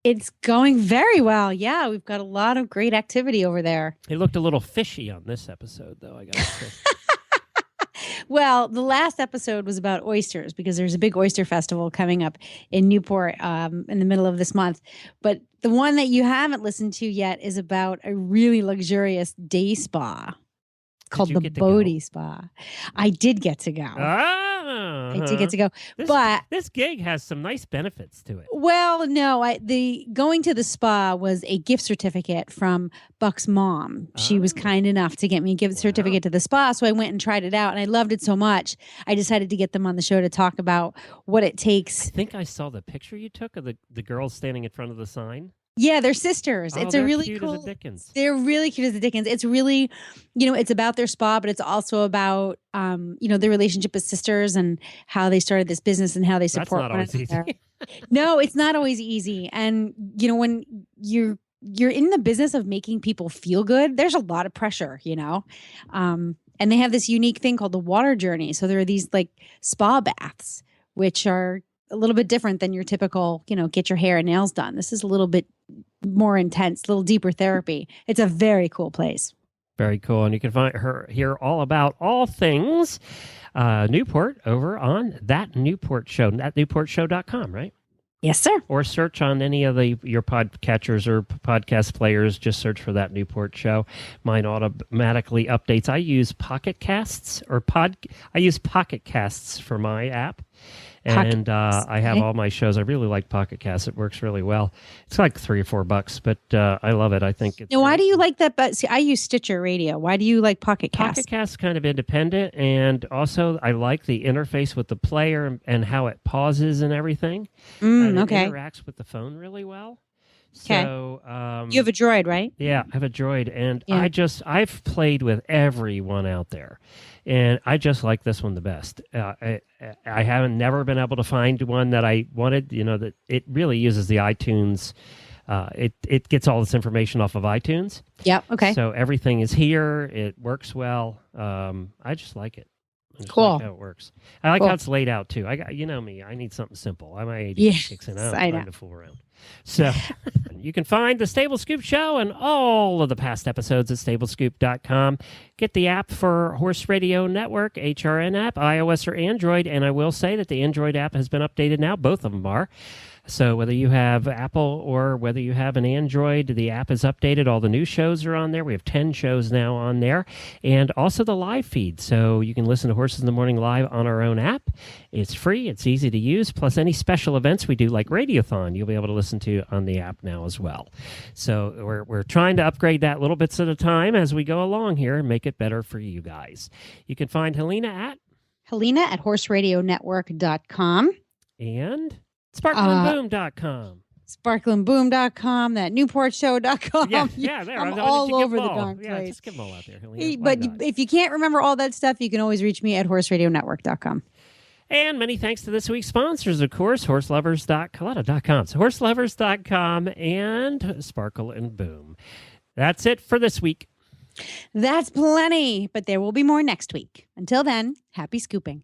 It's going very well. Yeah, we've got a lot of great activity over there. It looked a little fishy on this episode, though, I got to say. Well, the last episode was about oysters because there's a big oyster festival coming up in Newport in the middle of this month. But the one that you haven't listened to yet is about a really luxurious day spa called you the get to go? Bodhi Spa. I did get to go. I did get to go. But This gig has some nice benefits to it. well, no, the going to the spa was a gift certificate from Buck's mom. She was Oh. kind enough to get me a gift certificate to the spa, so I went and tried it out, and I loved it so much. I decided to get them on the show to talk about what it I takes. think I saw the picture you took of the girls standing in front of the sign. Yeah, they're sisters. Oh, It's a they're really cute cool. as a Dickens. They're really cute as the Dickens. It's really, it's about their spa, but it's also about, their relationship as sisters and how they started this business and how they That's support not one always easy. another. No, it's not always easy. And, when you're in the business of making people feel good, there's a lot of pressure, and they have this unique thing called the water journey. So there are these like spa baths, which are a little bit different than your typical, get your hair and nails done. This is a little bit more intense, a little deeper therapy. It's a very cool place. Very cool. And you can hear all about all things Newport over on That Newport Show, thatnewportshow.com, right? Yes, sir. Or search on any of your podcatchers or podcast players. Just search for That Newport Show. Mine automatically updates. I use Pocket Casts I use Pocket Casts for my app. And I have all my shows. I really like Pocket Cast. It works really well. It's like $3 or $4, but I love it. I think it's Now, why great. do you like that? But see, I use Stitcher Radio. Why do you like Pocket Cast? Pocket Cast's kind of independent, and also I like the interface with the player and how it pauses and everything. And Okay. It interacts with the phone really well. Okay. So You have a Droid, right? yeah, I have a Droid, and Yeah. I've played with everyone out there, and I just like this one the best. I haven't never been able to find one that I wanted. That it really uses the iTunes. It gets all this information off of iTunes. Yep. Okay. So everything is here. It works well. I just like it. I just Cool. like how it works. I like Cool. how it's laid out too. I got me. I need something simple. I'm ADD Yes, kicks in. I'm I trying know. to fool around. So you can find the Stable Scoop Show and all of the past episodes at stablescoop.com. Get the app for Horse Radio Network, HRN app, iOS or Android. And I will say that the Android app has been updated now. Both of them are. So whether you have Apple or whether you have an Android, the app is updated. All the new shows are on there. We have 10 shows now on there. And also the live feed. So you can listen to Horses in the Morning live on our own app. It's free. It's easy to use. Plus any special events we do like Radiothon, you'll be able to listen to on the app now as well. So we're trying to upgrade that little bits at a time as we go along here and make it better for you guys. You can find Helena at horseradionetwork.com. and sparklandboom.com. Sparklandboom.com, that newportshow.com. Yeah, there. I'm Why don't all you give over them the all? darn Yeah, place. just give them all out there, Helena. Hey, Why but not? if you can't remember all that stuff, you can always reach me at horseradionetwork.com. And many thanks to this week's sponsors, of course, horselovers.com, so horselovers.com and Sparkle and Boom. That's it for this week. That's plenty, but there will be more next week. Until then, happy scooping.